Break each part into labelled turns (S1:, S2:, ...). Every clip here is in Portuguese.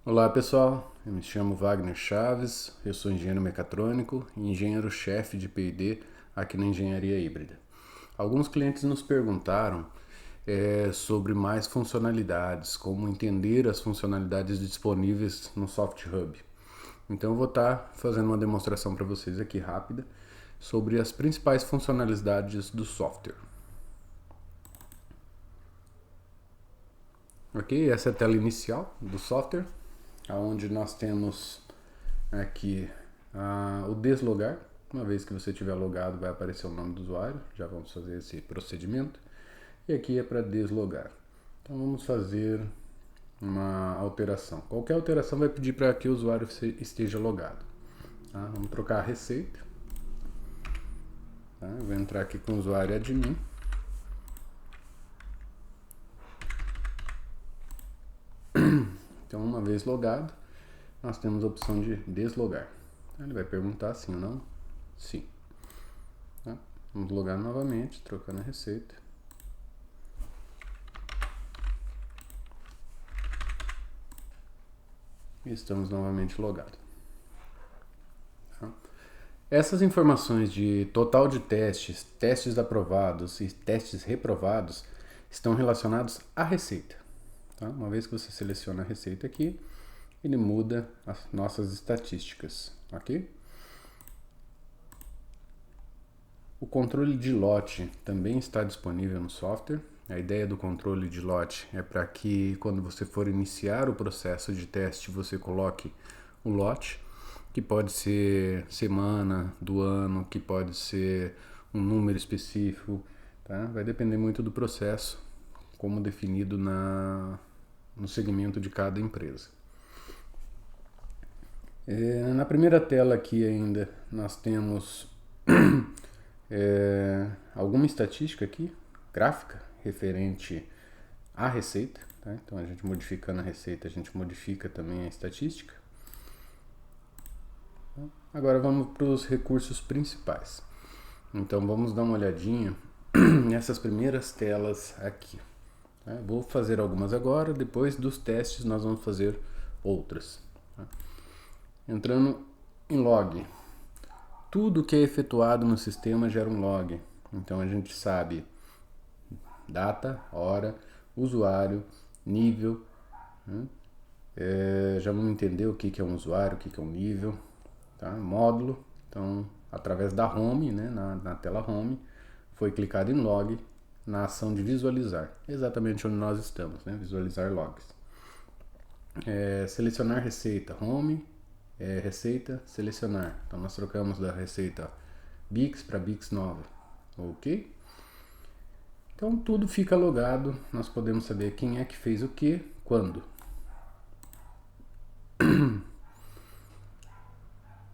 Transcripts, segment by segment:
S1: Olá pessoal, eu me chamo Wagner Chaves, eu sou engenheiro mecatrônico e engenheiro-chefe de P&D aqui na Engenharia Híbrida. Alguns clientes nos perguntaram sobre mais funcionalidades, como entender as funcionalidades disponíveis no Soft Hub. Então eu vou estar fazendo uma demonstração para vocês aqui rápida sobre as principais funcionalidades do software. Ok, essa é a tela inicial do software, onde nós temos aqui o deslogar. Uma vez que você tiver logado, vai aparecer o nome do usuário. Já vamos fazer esse procedimento. E aqui é para deslogar. Então vamos fazer uma alteração. Qualquer alteração vai pedir para que o usuário esteja logado. Tá? Vamos trocar a receita. Tá? Eu vou entrar aqui com o usuário admin. Então, uma vez logado, nós temos a opção de deslogar. Ele vai perguntar sim ou não. Sim. Tá? Vamos logar novamente, trocando a receita. E estamos novamente logados. Tá? Essas informações de total de testes, testes aprovados e testes reprovados estão relacionados à receita. Tá? Uma vez que você seleciona a receita aqui, ele muda as nossas estatísticas, ok? O controle de lote também está disponível no software. A ideia do controle de lote é para que quando você for iniciar o processo de teste, você coloque o lote, que pode ser semana do ano, que pode ser um número específico, tá? Vai depender muito do processo, como definido no segmento de cada empresa. Na primeira tela aqui ainda nós temos alguma estatística aqui, gráfica, referente à receita. Tá? Então a gente modificando a receita, a gente modifica também a estatística. Agora vamos para os recursos principais. Então vamos dar uma olhadinha nessas primeiras telas aqui. Tá? Vou fazer algumas agora, depois dos testes nós vamos fazer outras. Tá? Entrando em log. Tudo que é efetuado no sistema gera um log. Então a gente sabe data, hora, usuário, nível. Né? Já vamos entender o que é um usuário, o que é um nível. Tá? Módulo. Então, através da home, né, na tela home, foi clicado em log na ação de visualizar. Exatamente onde nós estamos, né? Visualizar logs. Selecionar receita, home, receita, selecionar. Então nós trocamos da receita Bix para Bix nova, ok? Então tudo fica logado, nós podemos saber quem é que fez o que, quando.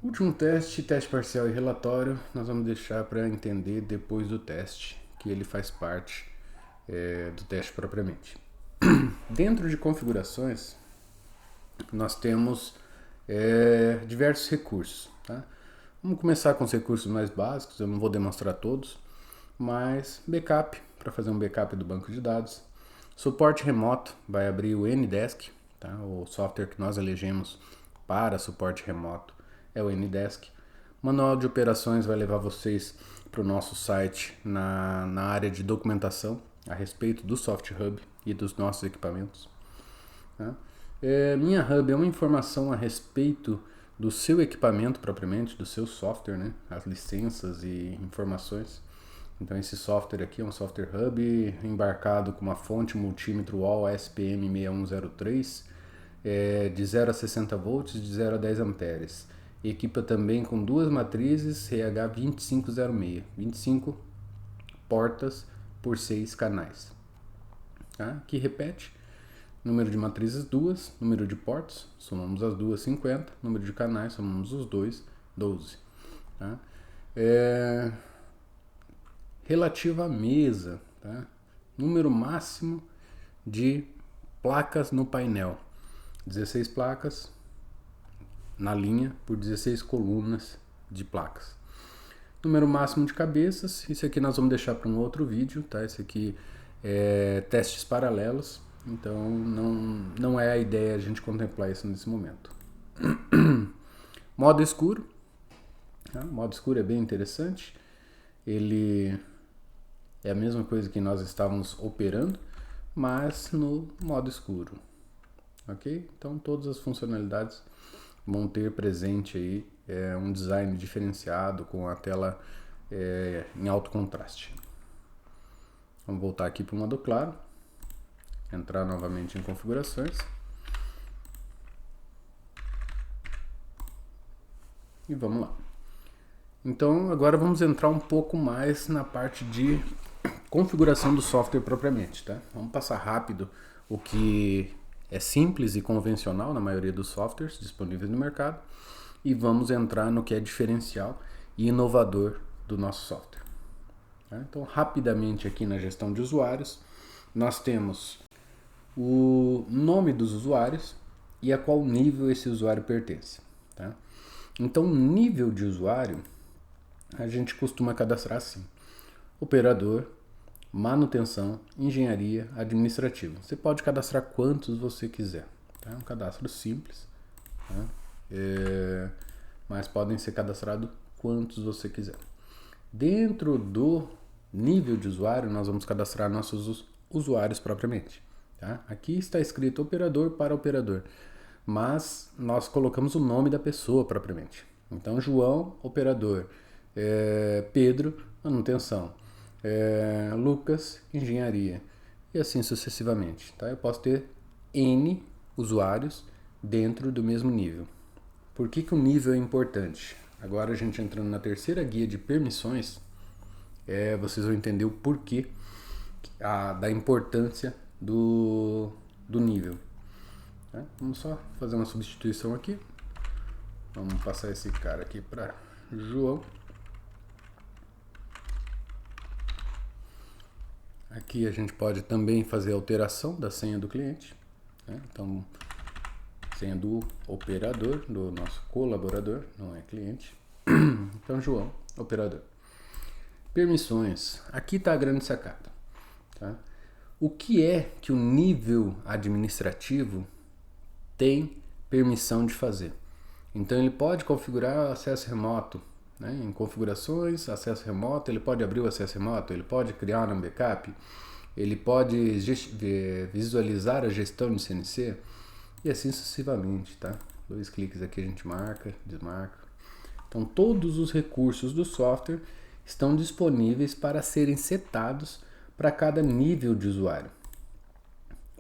S1: Último teste, teste parcial e relatório, nós vamos deixar para entender depois do teste, que ele faz parte do teste propriamente. Dentro de configurações, nós temos diversos recursos. Tá? Vamos começar com os recursos mais básicos, eu não vou demonstrar todos, mas backup, para fazer um backup do banco de dados. Suporte remoto, vai abrir o Ndesk, tá? O software que nós elegemos para suporte remoto é o Ndesk. Manual de operações vai levar vocês para o nosso site na área de documentação a respeito do Soft Hub e dos nossos equipamentos. Tá? Minha Hub é uma informação a respeito do seu equipamento propriamente, do seu software, né? As licenças e informações. Então esse software aqui é um software hub embarcado com uma fonte multímetro UOL SPM6103 de 0 a 60 volts de 0 a 10 amperes. Equipa também com duas matrizes RH2506, 25 portas por 6 canais. Tá? Que repete, número de matrizes 2, número de portas, somamos as duas 50, número de canais, somamos os dois 12. Tá? Relativa à mesa, tá? Número máximo de placas no painel, 16 placas na linha por 16 colunas de placas. Número máximo de cabeças, isso aqui nós vamos deixar para um outro vídeo, tá? Esse aqui é testes paralelos, Então não é a ideia a gente contemplar isso nesse momento. Modo escuro. O modo escuro é bem interessante. Ele é a mesma coisa que nós estávamos operando, mas no modo escuro. Ok? Então todas as funcionalidades vão ter presente aí um design diferenciado com a tela em alto contraste. Vamos voltar aqui para o modo claro, entrar novamente em configurações e vamos lá. Então agora vamos entrar um pouco mais na parte de configuração do software propriamente, tá? Vamos passar rápido o que é simples e convencional na maioria dos softwares disponíveis no mercado e vamos entrar no que é diferencial e inovador do nosso software. Tá? Então, rapidamente aqui na gestão de usuários, nós temos o nome dos usuários e a qual nível esse usuário pertence. Tá? Então, nível de usuário, a gente costuma cadastrar assim: operador, manutenção, engenharia, administrativo. Você pode cadastrar quantos você quiser. Tá? É um cadastro simples, tá? Mas podem ser cadastrados quantos você quiser. Dentro do nível de usuário, nós vamos cadastrar nossos usuários propriamente. Tá? Aqui está escrito operador para operador, mas nós colocamos o nome da pessoa propriamente. Então, João, operador, Pedro, manutenção, Lucas, engenharia, e assim sucessivamente. Tá? Eu posso ter N usuários dentro do mesmo nível. Por que o nível é importante? Agora a gente entrando na terceira guia de permissões, vocês vão entender o porquê da importância do nível. Tá? Vamos só fazer uma substituição aqui. Vamos passar esse cara aqui para João. Aqui a gente pode também fazer a alteração da senha do cliente. Né? Então, senha do operador, do nosso colaborador, não é cliente. Então, João, operador. Permissões. Aqui está a grande sacada. Tá? O que é que o nível administrativo tem permissão de fazer? Então, ele pode configurar acesso remoto. Né? Em configurações, acesso remoto, ele pode abrir o acesso remoto, ele pode criar um backup, ele pode visualizar a gestão de CNC e assim sucessivamente, tá? 2 cliques aqui a gente marca, desmarca. Então todos os recursos do software estão disponíveis para serem setados para cada nível de usuário.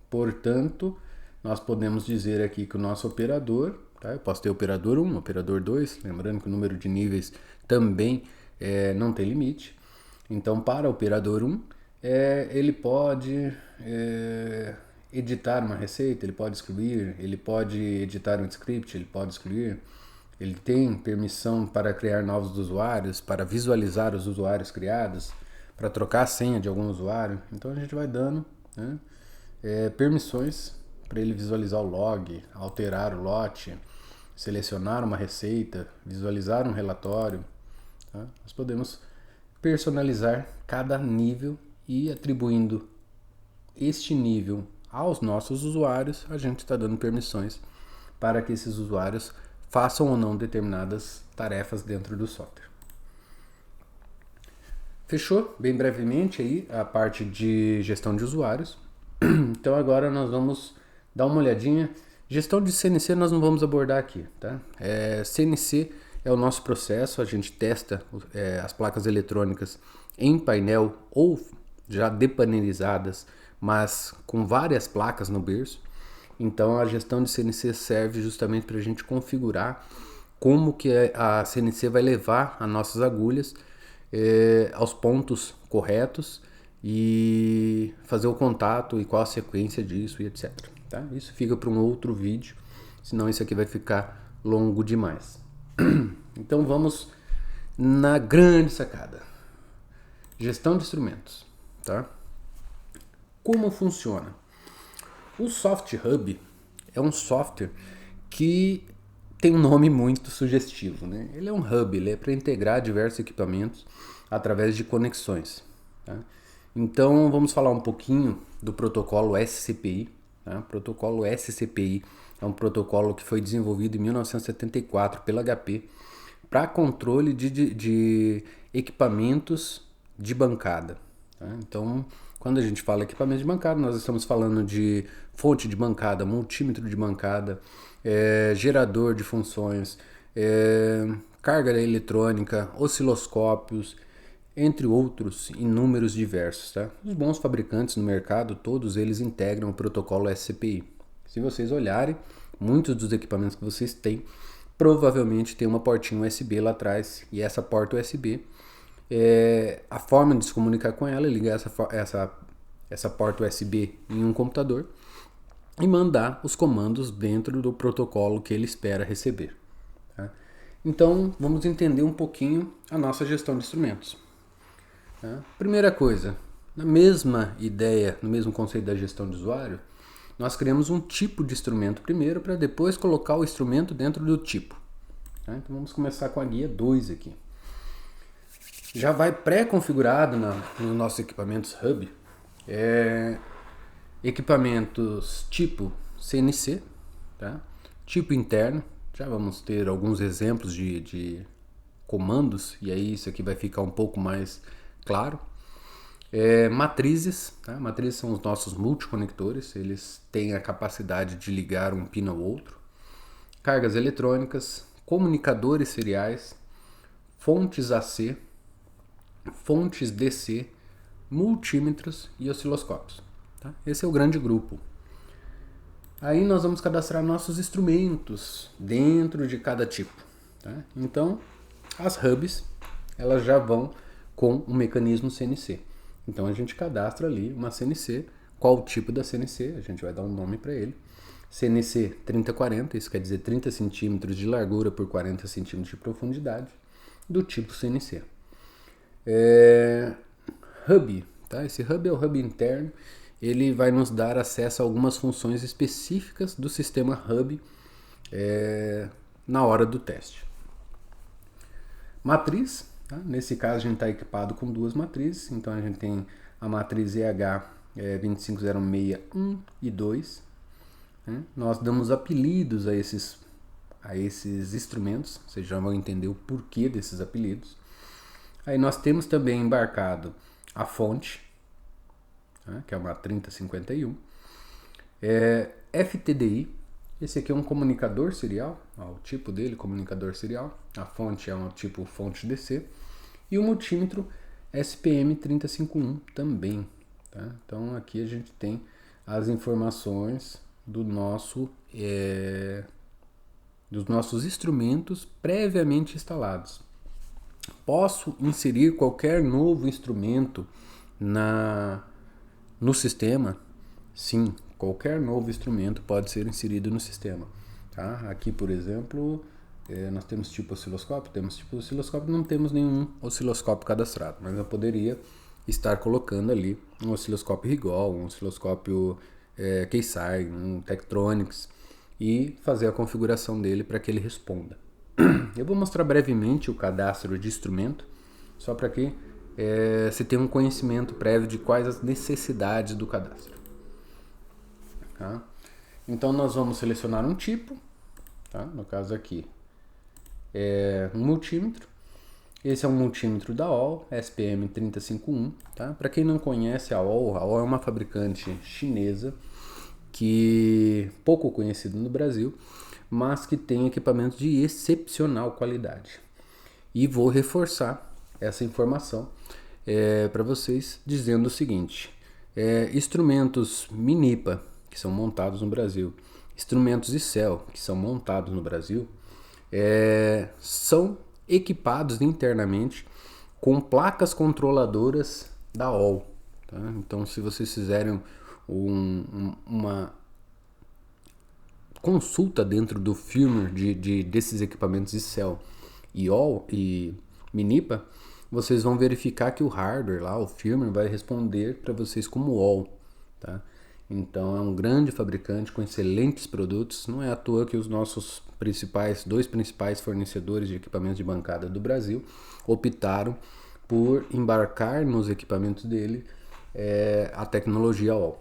S1: Portanto, nós podemos dizer aqui que o nosso operador, tá? Eu posso ter operador 1, operador 2, lembrando que o número de níveis também não tem limite. Então, para o operador 1, ele pode editar uma receita, ele pode excluir, ele pode editar um script, ele pode excluir, ele tem permissão para criar novos usuários, para visualizar os usuários criados, para trocar a senha de algum usuário. Então, a gente vai dando, né, permissões para ele visualizar o log, alterar o lote, selecionar uma receita, visualizar um relatório. Tá? Nós podemos personalizar cada nível e atribuindo este nível aos nossos usuários, a gente está dando permissões para que esses usuários façam ou não determinadas tarefas dentro do software. Fechou? Bem brevemente aí a parte de gestão de usuários. Então agora nós vamos dar uma olhadinha. Gestão de CNC nós não vamos abordar aqui, tá? CNC é o nosso processo, a gente testa as placas eletrônicas em painel ou já depanelizadas, mas com várias placas no berço. Então a gestão de CNC serve justamente para a gente configurar como que a CNC vai levar as nossas agulhas aos pontos corretos e fazer o contato e qual a sequência disso e etc. Tá? Isso fica para um outro vídeo, senão isso aqui vai ficar longo demais. Então vamos na grande sacada. Gestão de instrumentos. Tá? Como funciona? O Soft Hub é um software que tem um nome muito sugestivo, né? Ele é um hub, ele é para integrar diversos equipamentos através de conexões. Tá? Então vamos falar um pouquinho do protocolo SCPI. Né? O protocolo SCPI é um protocolo que foi desenvolvido em 1974 pela HP para controle de equipamentos de bancada. Tá? Então, quando a gente fala equipamento de bancada, nós estamos falando de fonte de bancada, multímetro de bancada, gerador de funções, carga eletrônica, osciloscópios, entre outros inúmeros diversos. Tá? Os bons fabricantes no mercado, todos eles integram o protocolo SCPI. Se vocês olharem, muitos dos equipamentos que vocês têm provavelmente tem uma portinha USB lá atrás, e essa porta USB, a forma de se comunicar com ela é ligar essa porta USB em um computador e mandar os comandos dentro do protocolo que ele espera receber. Tá? Então, vamos entender um pouquinho a nossa gestão de instrumentos. Tá? Primeira coisa, na mesma ideia, no mesmo conceito da gestão de usuário, nós criamos um tipo de instrumento primeiro para depois colocar o instrumento dentro do tipo. Tá? Então vamos começar com a guia 2 aqui. Já vai pré-configurado nos nossos equipamentos Hub, equipamentos tipo CNC, tá? Tipo interno. Já vamos ter alguns exemplos de comandos, e aí isso aqui vai ficar um pouco mais claro. Matrizes, tá? Matrizes são os nossos multiconectores, eles têm a capacidade de ligar um pino ao outro. Cargas eletrônicas, comunicadores seriais, fontes AC, fontes DC, multímetros e osciloscópios. Tá? Esse é o grande grupo. Aí nós vamos cadastrar nossos instrumentos dentro de cada tipo. Tá? Então, as hubs, elas já vão com o mecanismo CNC. Então a gente cadastra ali uma CNC, qual o tipo da CNC, a gente vai dar um nome para ele. CNC 3040, isso quer dizer 30 centímetros de largura por 40 centímetros de profundidade, do tipo CNC. Hub, tá? Esse hub é o hub interno, ele vai nos dar acesso a algumas funções específicas do sistema hub na hora do teste. Matriz, tá? Nesse caso a gente está equipado com duas matrizes, então a gente tem a matriz EH 25061 e 2. Né? Nós damos apelidos a esses instrumentos, vocês já vão entender o porquê desses apelidos. Aí nós temos também embarcado a fonte, né, que é uma 3051, FTDI, esse aqui é um comunicador serial, ó, o tipo dele, comunicador serial, a fonte é um tipo fonte DC, e o multímetro SPM 3051 também. Tá? Então aqui a gente tem as informações dos nossos instrumentos previamente instalados. Posso inserir qualquer novo instrumento no sistema? Sim, qualquer novo instrumento pode ser inserido no sistema. Tá? Aqui, por exemplo, nós temos tipo osciloscópio, não temos nenhum osciloscópio cadastrado, mas eu poderia estar colocando ali um osciloscópio Rigol, um osciloscópio Keisai, um Tektronix, e fazer a configuração dele para que ele responda. Eu vou mostrar brevemente o cadastro de instrumento, só para que você tenha um conhecimento prévio de quais as necessidades do cadastro. Tá? Então nós vamos selecionar um tipo, tá? No caso aqui é um multímetro. Esse é um multímetro da ALL, SPM 3051. Tá? Para quem não conhece a ALL é uma fabricante chinesa que pouco conhecida no Brasil, mas que tem equipamentos de excepcional qualidade. E vou reforçar essa informação para vocês, dizendo o seguinte: instrumentos Minipa, que são montados no Brasil, instrumentos ICEL, que são montados no Brasil, são equipados internamente com placas controladoras da ALL. Tá? Então, se vocês fizerem uma consulta dentro do firmware desses equipamentos ICEL e ALL e Minipa, vocês vão verificar que o hardware lá, o firmware, vai responder para vocês como ALL. Tá? Então é um grande fabricante com excelentes produtos. Não é à toa que os nossos dois principais fornecedores de equipamentos de bancada do Brasil optaram por embarcar nos equipamentos dele a tecnologia OLL.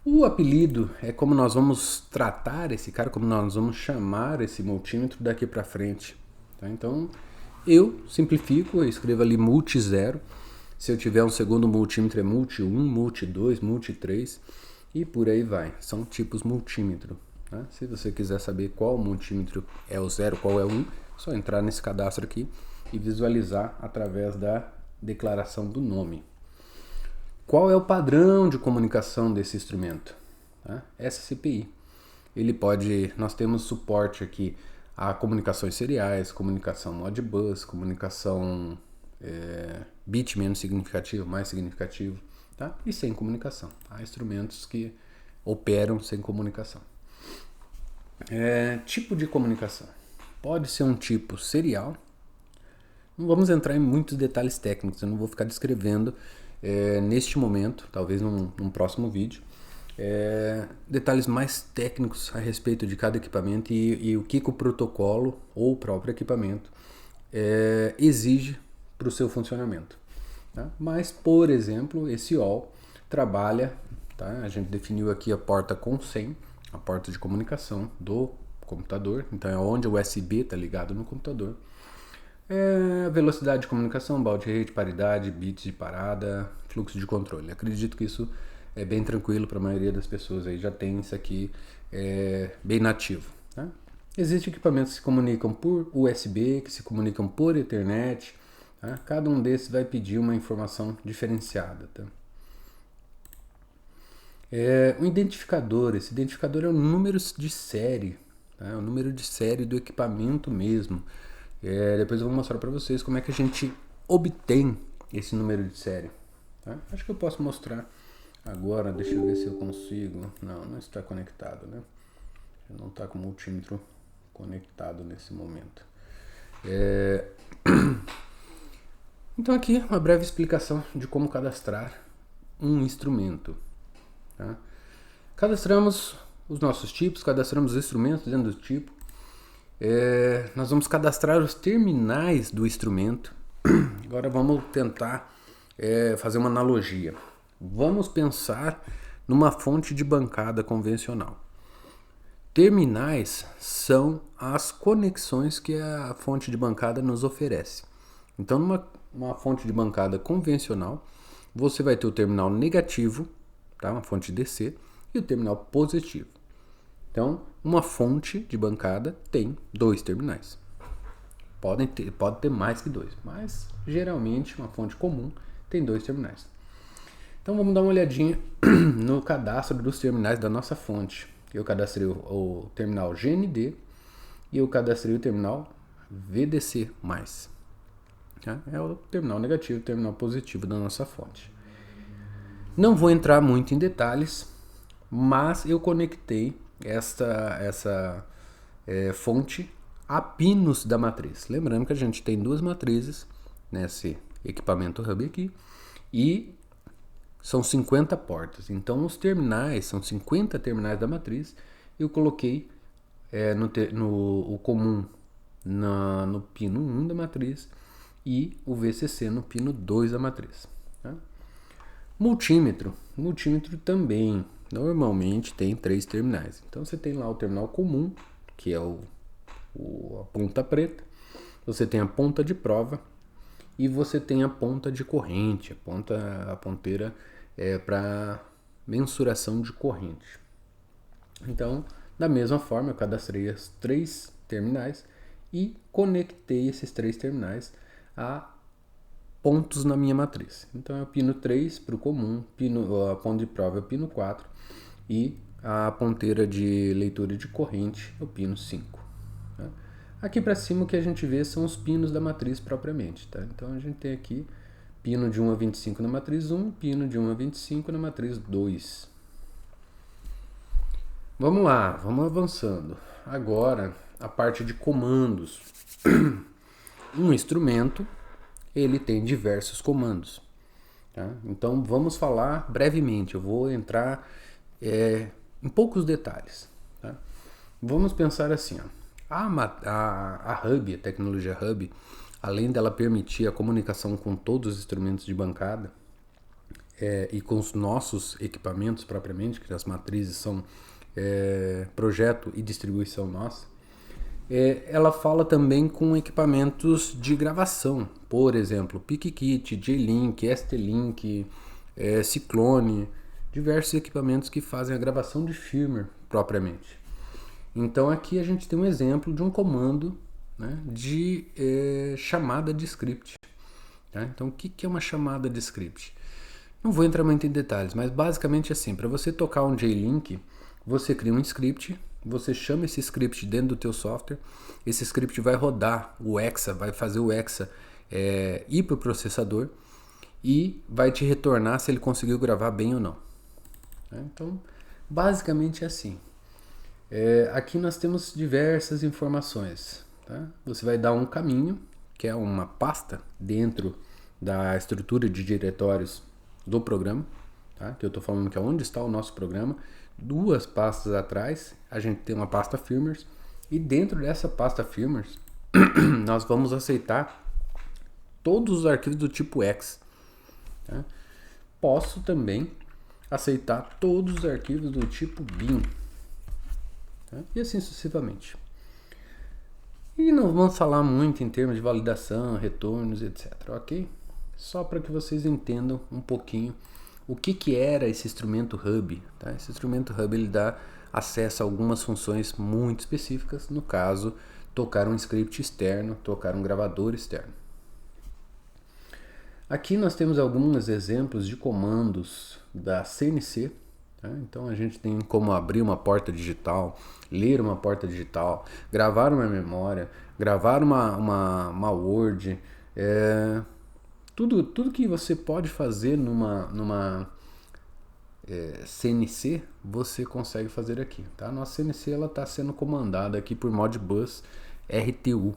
S1: O apelido é como nós vamos tratar esse cara, como nós vamos chamar esse multímetro daqui para frente. Tá? Então, eu simplifico, eu escrevo ali multi 0. Se eu tiver um segundo multímetro é multi 1, multi 2, multi 3 e por aí vai. São tipos multímetro. Tá? Se você quiser saber qual multímetro é o 0, qual é o 1, é só entrar nesse cadastro aqui e visualizar através da declaração do nome. Qual é o padrão de comunicação desse instrumento? Tá? SCPI. Nós temos suporte aqui a comunicações seriais, comunicação Modbus, comunicação bit menos significativo, mais significativo, tá? E sem comunicação. Há instrumentos que operam sem comunicação. Tipo de comunicação. Pode ser um tipo serial. Não vamos entrar em muitos detalhes técnicos, eu não vou ficar descrevendo neste momento, talvez num próximo vídeo, detalhes mais técnicos a respeito de cada equipamento e o que o protocolo ou o próprio equipamento exige para o seu funcionamento. Tá? Mas, por exemplo, esse OLL trabalha, tá? A gente definiu aqui a porta com 100, a porta de comunicação do computador, então é onde o USB está ligado no computador. Velocidade de comunicação, baud rate, paridade, bits de parada, fluxo de controle. Acredito que isso é bem tranquilo para a maioria das pessoas aí, já tem isso aqui bem nativo. Tá? Existem equipamentos que se comunicam por USB, que se comunicam por Ethernet. Tá? Cada um desses vai pedir uma informação diferenciada. Tá? O identificador, esse identificador é o número de série, tá? É o número de série do equipamento mesmo. Depois eu vou mostrar para vocês como é que a gente obtém esse número de série. Tá? Acho que eu posso mostrar agora, deixa eu ver se eu consigo. Não está conectado, né? Não está com o multímetro conectado nesse momento. Então aqui uma breve explicação de como cadastrar um instrumento. Tá? Cadastramos os nossos tipos, cadastramos os instrumentos dentro do tipo. Nós vamos cadastrar os terminais do instrumento. Agora vamos tentar fazer uma analogia. Vamos pensar numa fonte de bancada convencional. Terminais são as conexões que a fonte de bancada nos oferece. Então, numa fonte de bancada convencional, você vai ter o terminal negativo, tá? Uma fonte DC, e o terminal positivo. Então, uma fonte de bancada tem 2 terminais. Pode ter mais que 2, mas geralmente uma fonte comum tem 2 terminais. Então vamos dar uma olhadinha no cadastro dos terminais da nossa fonte. Eu cadastrei o terminal GND e eu cadastrei o terminal VDC+. Tá? É o terminal negativo e o terminal positivo da nossa fonte. Não vou entrar muito em detalhes, mas eu conectei essa fonte a pinos da matriz. Lembrando que a gente tem 2 matrizes nesse equipamento hub aqui e são 50 portas. Então os terminais, são 50 terminais da matriz. Eu coloquei o comum no pino 1 da matriz e o VCC no pino 2 da matriz. Tá? Multímetro também normalmente tem 3 terminais. Então você tem lá o terminal comum, que é a ponta preta, você tem a ponta de prova e você tem a ponta de corrente, a ponteira para mensuração de corrente. Então, da mesma forma, eu cadastrei as 3 terminais e conectei esses 3 terminais a pontos na minha matriz. Então é o pino 3 para o comum, a ponta de prova é o pino 4 e a ponteira de leitura de corrente é o pino 5. Tá? Aqui para cima o que a gente vê são os pinos da matriz propriamente. Tá? Então a gente tem aqui pino de 1 a 25 na matriz 1, pino de 1 a 25 na matriz 2. Vamos lá, vamos avançando. Agora a parte de comandos. Um instrumento ele tem diversos comandos. Tá? Então vamos falar brevemente, eu vou entrar em poucos detalhes. Tá? Vamos pensar assim, ó. A Hub, a tecnologia Hub, além dela permitir a comunicação com todos os instrumentos de bancada e com os nossos equipamentos propriamente, que as matrizes são projeto e distribuição nossa, ela fala também com equipamentos de gravação, por exemplo, PicKit, J-Link, ST-Link, Cyclone, diversos equipamentos que fazem a gravação de firmware propriamente. Então aqui a gente tem um exemplo de um comando, né, de chamada de script. Tá? Então o que é uma chamada de script? Não vou entrar muito em detalhes, mas basicamente assim, para você tocar um J-Link, você cria um script, você chama esse script dentro do teu software, esse script vai rodar o hexa, vai fazer o hexa ir para o processador e vai te retornar se ele conseguiu gravar bem ou não. Então, basicamente é assim. Aqui nós temos diversas informações. Tá? Você vai dar um caminho, que é uma pasta dentro da estrutura de diretórios do programa, tá? Que eu estou falando que é onde está o nosso programa. 2 pastas atrás, a gente tem uma pasta firmwares, e dentro dessa pasta firmwares, nós vamos aceitar todos os arquivos do tipo X. Tá? Posso também aceitar todos os arquivos do tipo bin. Tá? E assim sucessivamente. E não vamos falar muito em termos de validação, retornos, etc. Ok? Só para que vocês entendam um pouquinho o que era esse instrumento hub. Tá? Esse instrumento hub ele dá acesso a algumas funções muito específicas, no caso, tocar um script externo, tocar um gravador externo. Aqui nós temos alguns exemplos de comandos da CNC. Tá? Então a gente tem como abrir uma porta digital, ler uma porta digital, gravar uma memória, gravar uma Word, tudo que você pode fazer numa CNC, você consegue fazer aqui. Tá? Nossa CNC está sendo comandada aqui por Modbus RTU.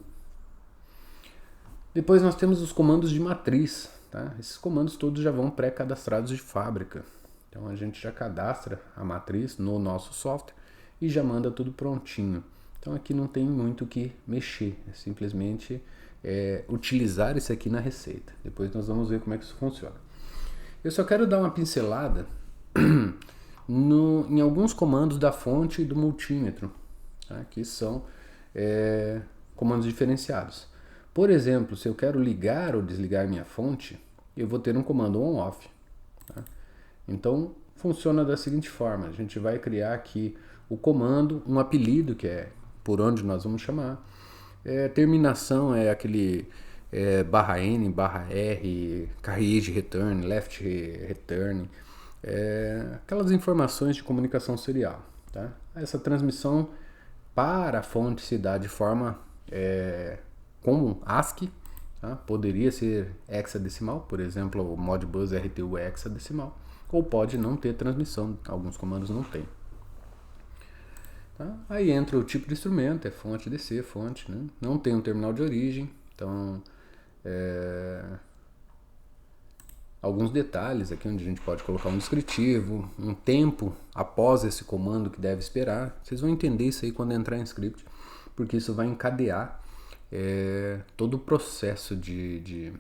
S1: Depois nós temos os comandos de matriz. Tá? Esses comandos todos já vão pré-cadastrados de fábrica. Então a gente já cadastra a matriz no nosso software e já manda tudo prontinho. Então aqui não tem muito o que mexer, é simplesmente utilizar isso aqui na receita. Depois nós vamos ver como é que isso funciona. Eu só quero dar uma pincelada em alguns comandos da fonte e do multímetro, tá? Que são comandos diferenciados. Por exemplo, se eu quero ligar ou desligar minha fonte, eu vou ter um comando on-off. Tá? Então, funciona da seguinte forma. A gente vai criar aqui o comando, um apelido, que é por onde nós vamos chamar. Terminação é aquele /N, /R, carriage return, left return. Aquelas informações de comunicação serial. Tá? Essa transmissão para a fonte se dá de forma como ASCII. Tá? Poderia ser hexadecimal, por exemplo, o Modbus RTU é hexadecimal. Ou pode não ter transmissão, alguns comandos não tem. Tá? Aí entra o tipo de instrumento, é fonte DC, fonte, né? Não tem um terminal de origem, então alguns detalhes aqui onde a gente pode colocar um descritivo, um tempo após esse comando que deve esperar. Vocês vão entender isso aí quando entrar em script, porque isso vai encadear todo o processo de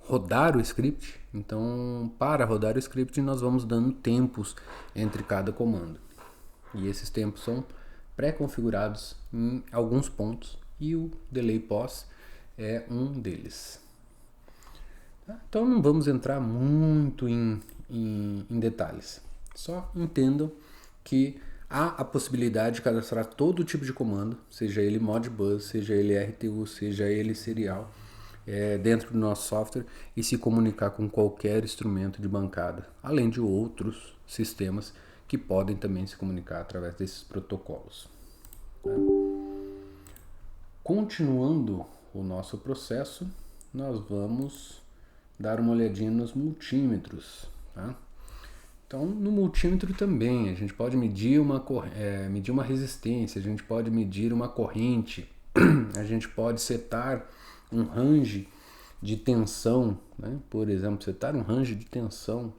S1: rodar o script. Então, para rodar o script, nós vamos dando tempos entre cada comando. E esses tempos são pré-configurados em alguns pontos e o delay pause é um deles. Então, não vamos entrar muito em detalhes. Só entendam que há a possibilidade de cadastrar todo tipo de comando, seja ele Modbus, seja ele RTU, seja ele serial, dentro do nosso software e se comunicar com qualquer instrumento de bancada, além de outros sistemas que podem também se comunicar através desses protocolos. Tá? Continuando o nosso processo, nós vamos dar uma olhadinha nos multímetros. Tá? Então, no multímetro também, a gente pode medir uma resistência, a gente pode medir uma corrente, a gente pode setar um range de tensão, né? Por exemplo, setar um range de tensão,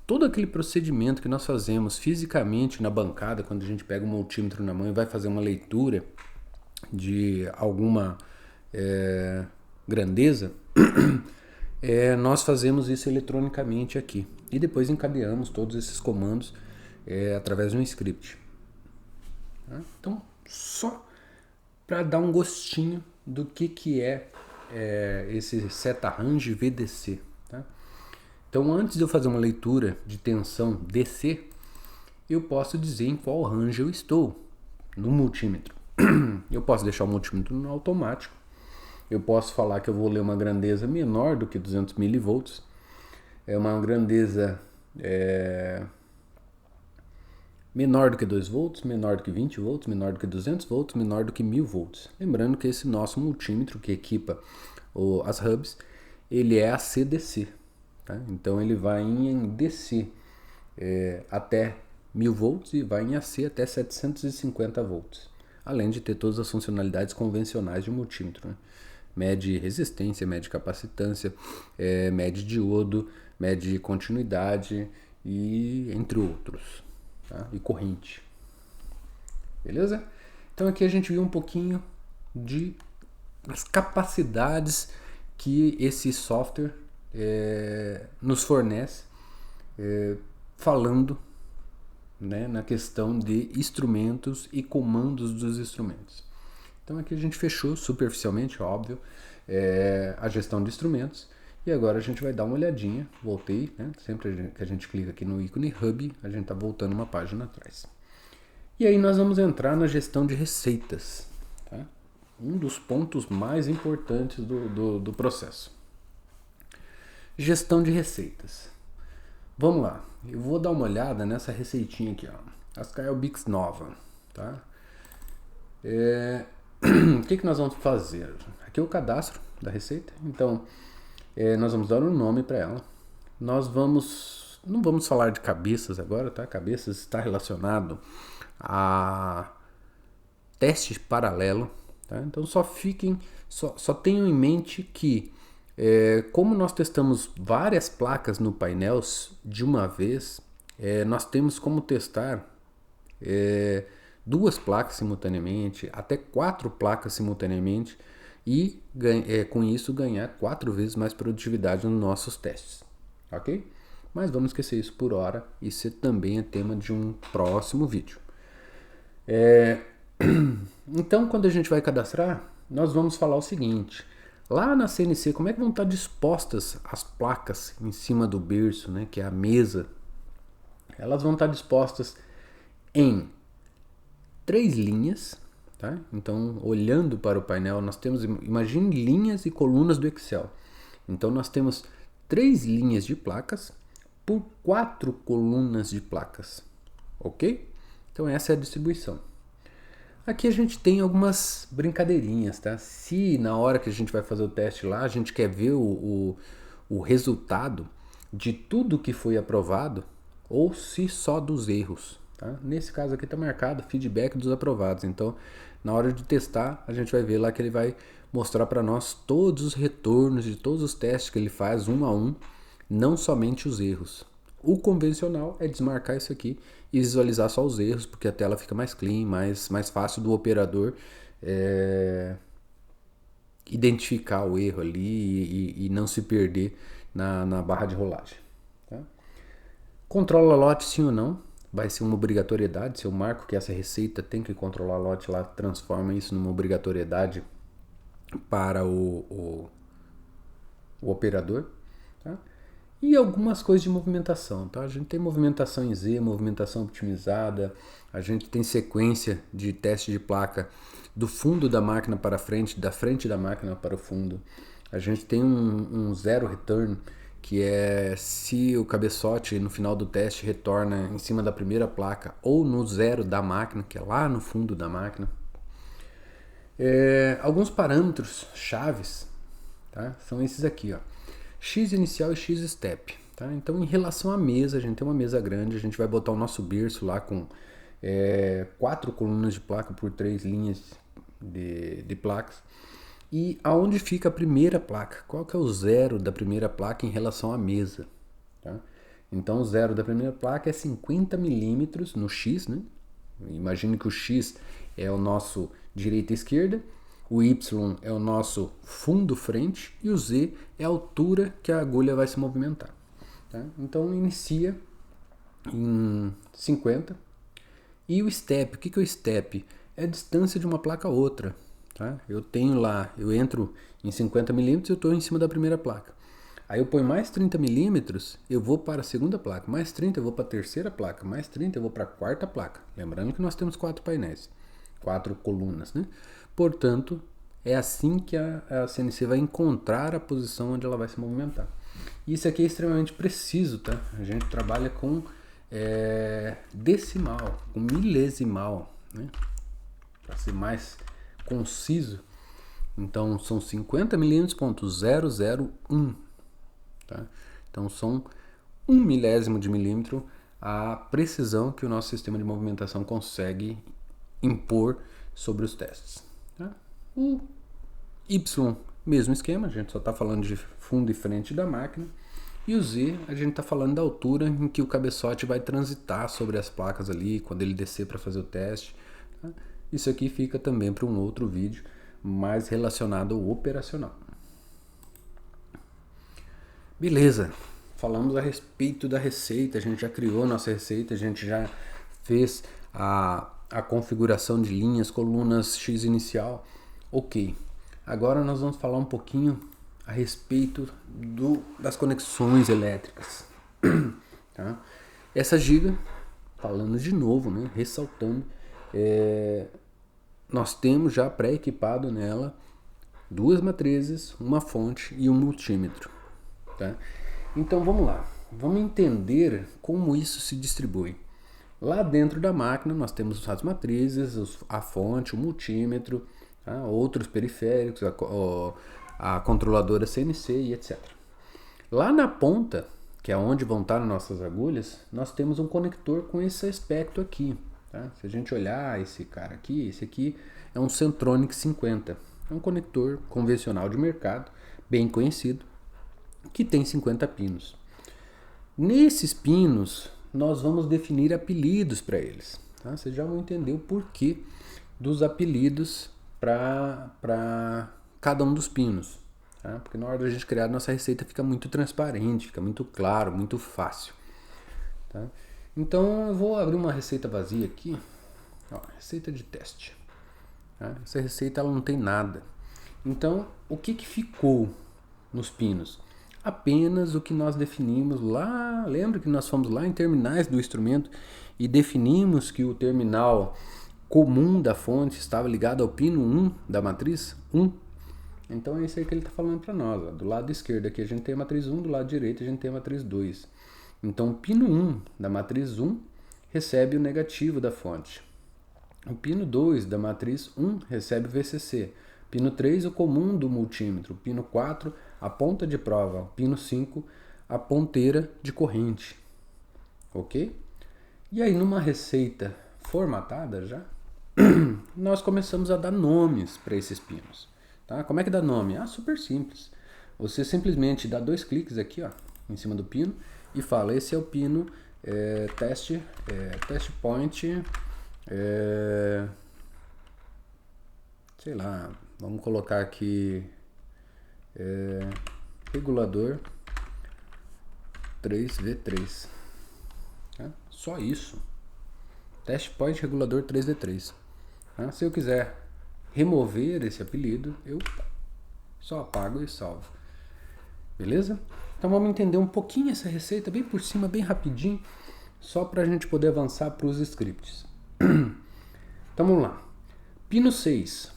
S1: todo aquele procedimento que nós fazemos fisicamente na bancada, quando a gente pega o multímetro na mão e vai fazer uma leitura de alguma grandeza, nós fazemos isso eletronicamente aqui. E depois encadeamos todos esses comandos através de um script. Tá? Então, só para dar um gostinho do que é esse seta-range VDC. Tá? Então, antes de eu fazer uma leitura de tensão DC, eu posso dizer em qual range eu estou no multímetro. Eu posso deixar o multímetro no automático. Eu posso falar que eu vou ler uma grandeza menor do que 200 mV. É uma grandeza menor do que 2 volts, menor do que 20 volts, menor do que 200 volts, menor do que 1000 volts. Lembrando que esse nosso multímetro que equipa as hubs, ele é AC/DC. Tá? Então ele vai em DC até 1000 volts e vai em AC até 750 volts. Além de ter todas as funcionalidades convencionais de multímetro. Né? Mede resistência, mede capacitância, mede diodo, mede continuidade e entre outros. Tá? E corrente. Beleza? Então aqui a gente viu um pouquinho das capacidades que esse software nos fornece, falando, né, na questão de instrumentos e comandos dos instrumentos. Então aqui a gente fechou superficialmente, óbvio, a gestão de instrumentos. E agora a gente vai dar uma olhadinha, voltei, né? Sempre que a gente clica aqui no ícone Hub, a gente está voltando uma página atrás. E aí nós vamos entrar na gestão de receitas, tá? Um dos pontos mais importantes do processo. Gestão de receitas. Vamos lá, eu vou dar uma olhada nessa receitinha aqui, ó, Ascael Bix Nova, tá? O que nós vamos fazer? Aqui é o cadastro da receita, então nós vamos dar um nome para ela. Não vamos falar de cabeças agora, tá? Cabeças está relacionado a teste paralelo, tá? Então só tenham em mente que como nós testamos várias placas no painel de uma vez, nós temos como testar 2 placas simultaneamente, até 4 placas simultaneamente, e com isso ganhar 4 vezes mais produtividade nos nossos testes, ok? Mas vamos esquecer isso por hora, isso também é tema de um próximo vídeo. Então, quando a gente vai cadastrar, nós vamos falar o seguinte: lá na CNC, como é que vão estar dispostas as placas em cima do berço, né, que é a mesa? Elas vão estar dispostas em 3 linhas. Tá? Então, olhando para o painel, nós temos, imagine linhas e colunas do Excel. Então, nós temos 3 linhas de placas por 4 colunas de placas, ok? Então, essa é a distribuição. Aqui a gente tem algumas brincadeirinhas, tá? Se na hora que a gente vai fazer o teste lá, a gente quer ver o resultado de tudo que foi aprovado, ou se só dos erros. Tá? Nesse caso aqui está marcado feedback dos aprovados. Então, na hora de testar, a gente vai ver lá que ele vai mostrar para nós todos os retornos de todos os testes que ele faz um a um, não somente os erros. O convencional é desmarcar isso aqui e visualizar só os erros, porque a tela fica mais clean, mais fácil do operador identificar o erro ali e não se perder na barra de rolagem. Tá? Controla lote sim ou não. Vai ser uma obrigatoriedade. Se eu marco que essa receita tem que controlar lote, lá transforma isso numa obrigatoriedade para o operador. Tá? E algumas coisas de movimentação. Tá? A gente tem movimentação em Z, movimentação optimizada, a gente tem sequência de teste de placa do fundo da máquina para a frente, da frente da máquina para o fundo. A gente tem um zero return, que é se o cabeçote no final do teste retorna em cima da primeira placa ou no zero da máquina, que é lá no fundo da máquina. Alguns parâmetros chaves, tá? São esses aqui, ó. X inicial e X step. Tá? Então, em relação à mesa, a gente tem uma mesa grande, a gente vai botar o nosso berço lá com 4 colunas de placa por 3 linhas de placas. E aonde fica a primeira placa? Qual que é o zero da primeira placa em relação à mesa? Tá? Então o zero da primeira placa é 50 milímetros no X, né? Imagine que o X é o nosso direita e esquerda, o Y é o nosso fundo frente e o Z é a altura que a agulha vai se movimentar. Tá? Então inicia em 50. E o step, o que é o step? É a distância de uma placa a outra. Tá? Eu tenho lá, eu entro em 50 milímetros e eu estou em cima da primeira placa. Aí eu ponho mais 30 milímetros, eu vou para a segunda placa. Mais 30 eu vou para a terceira placa. Mais 30 eu vou para a quarta placa. Lembrando que nós temos 4 painéis, 4 colunas, né? Portanto, é assim que a CNC vai encontrar a posição onde ela vai se movimentar. Isso aqui é extremamente preciso, tá? A gente trabalha com decimal, com milesimal, né? Para ser mais conciso. Então são 50 milímetros,001, tá? Então são 1 milésimo de milímetro a precisão que o nosso sistema de movimentação consegue impor sobre os testes. Tá? O Y, mesmo esquema, a gente só está falando de fundo e frente da máquina. E o Z, a gente está falando da altura em que o cabeçote vai transitar sobre as placas ali, quando ele descer para fazer o teste. Tá? Isso aqui fica também para um outro vídeo, mais relacionado ao operacional. Beleza, falamos a respeito da receita, a gente já criou a nossa receita, a gente já fez a configuração de linhas, colunas, X inicial. Ok, agora nós vamos falar um pouquinho a respeito das conexões elétricas. Tá? Essa giga, falando de novo, né, ressaltando, nós temos já pré-equipado nela 2 matrizes, uma fonte e um multímetro. Tá? Então vamos lá, vamos entender como isso se distribui. Lá dentro da máquina nós temos as matrizes, a fonte, o multímetro, tá? Outros periféricos, a controladora CNC e etc. Lá na ponta, que é onde vão estar nossas agulhas, nós temos um conector com esse aspecto aqui. Tá? Se a gente olhar esse cara aqui, esse aqui é um Centronic 50. É um conector convencional de mercado, bem conhecido, que tem 50 pinos. Nesses pinos, nós vamos definir apelidos para eles. Tá? Vocês já vão entender o porquê dos apelidos para cada um dos pinos. Tá? Porque na hora da gente criar nossa receita fica muito transparente, fica muito claro, muito fácil. Tá? Então eu vou abrir uma receita vazia aqui. Ó, receita de teste. Tá? Essa receita ela não tem nada. Então o que ficou nos pinos? Apenas o que nós definimos lá. Lembra que nós fomos lá em terminais do instrumento e definimos que o terminal comum da fonte estava ligado ao pino 1 da matriz 1. Então é isso aí que ele está falando para nós. Ó. Do lado esquerdo aqui a gente tem a matriz 1, do lado direito a gente tem a matriz 2. Então o pino 1 da matriz 1 recebe o negativo da fonte. O pino 2 da matriz 1 recebe o VCC. Pino 3 o comum do multímetro. Pino 4 a ponta de prova. Pino 5 a ponteira de corrente. Ok? E aí numa receita formatada já, nós começamos a dar nomes para esses pinos. Tá? Como é que dá nome? Super simples. Você simplesmente dá 2 cliques aqui, ó, em cima do pino e fala, esse é o pino test point, sei lá, vamos colocar aqui regulador 3V3. Tá? Só isso. Test point regulador 3V3. Tá? Se eu quiser remover esse apelido, eu só apago e salvo. Beleza? Então vamos entender um pouquinho essa receita, bem por cima, bem rapidinho, só para a gente poder avançar para os scripts. Então vamos lá. Pino 6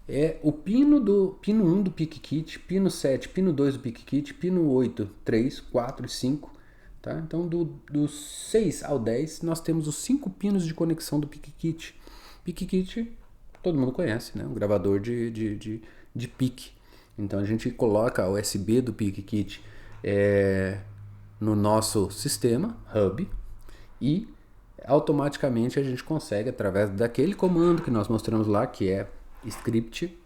S1: é o pino 1 do pick kit, pino 7, pino 2 do pick kit, pino 8, 3, 4 e 5. Tá? Então do 6 ao 10 nós temos os 5 pinos de conexão do pick kit. Pick kit todo mundo conhece, né? Um gravador de pick. Então a gente coloca a USB do pick kit no nosso sistema hub e automaticamente a gente consegue, através daquele comando que nós mostramos lá, que é script,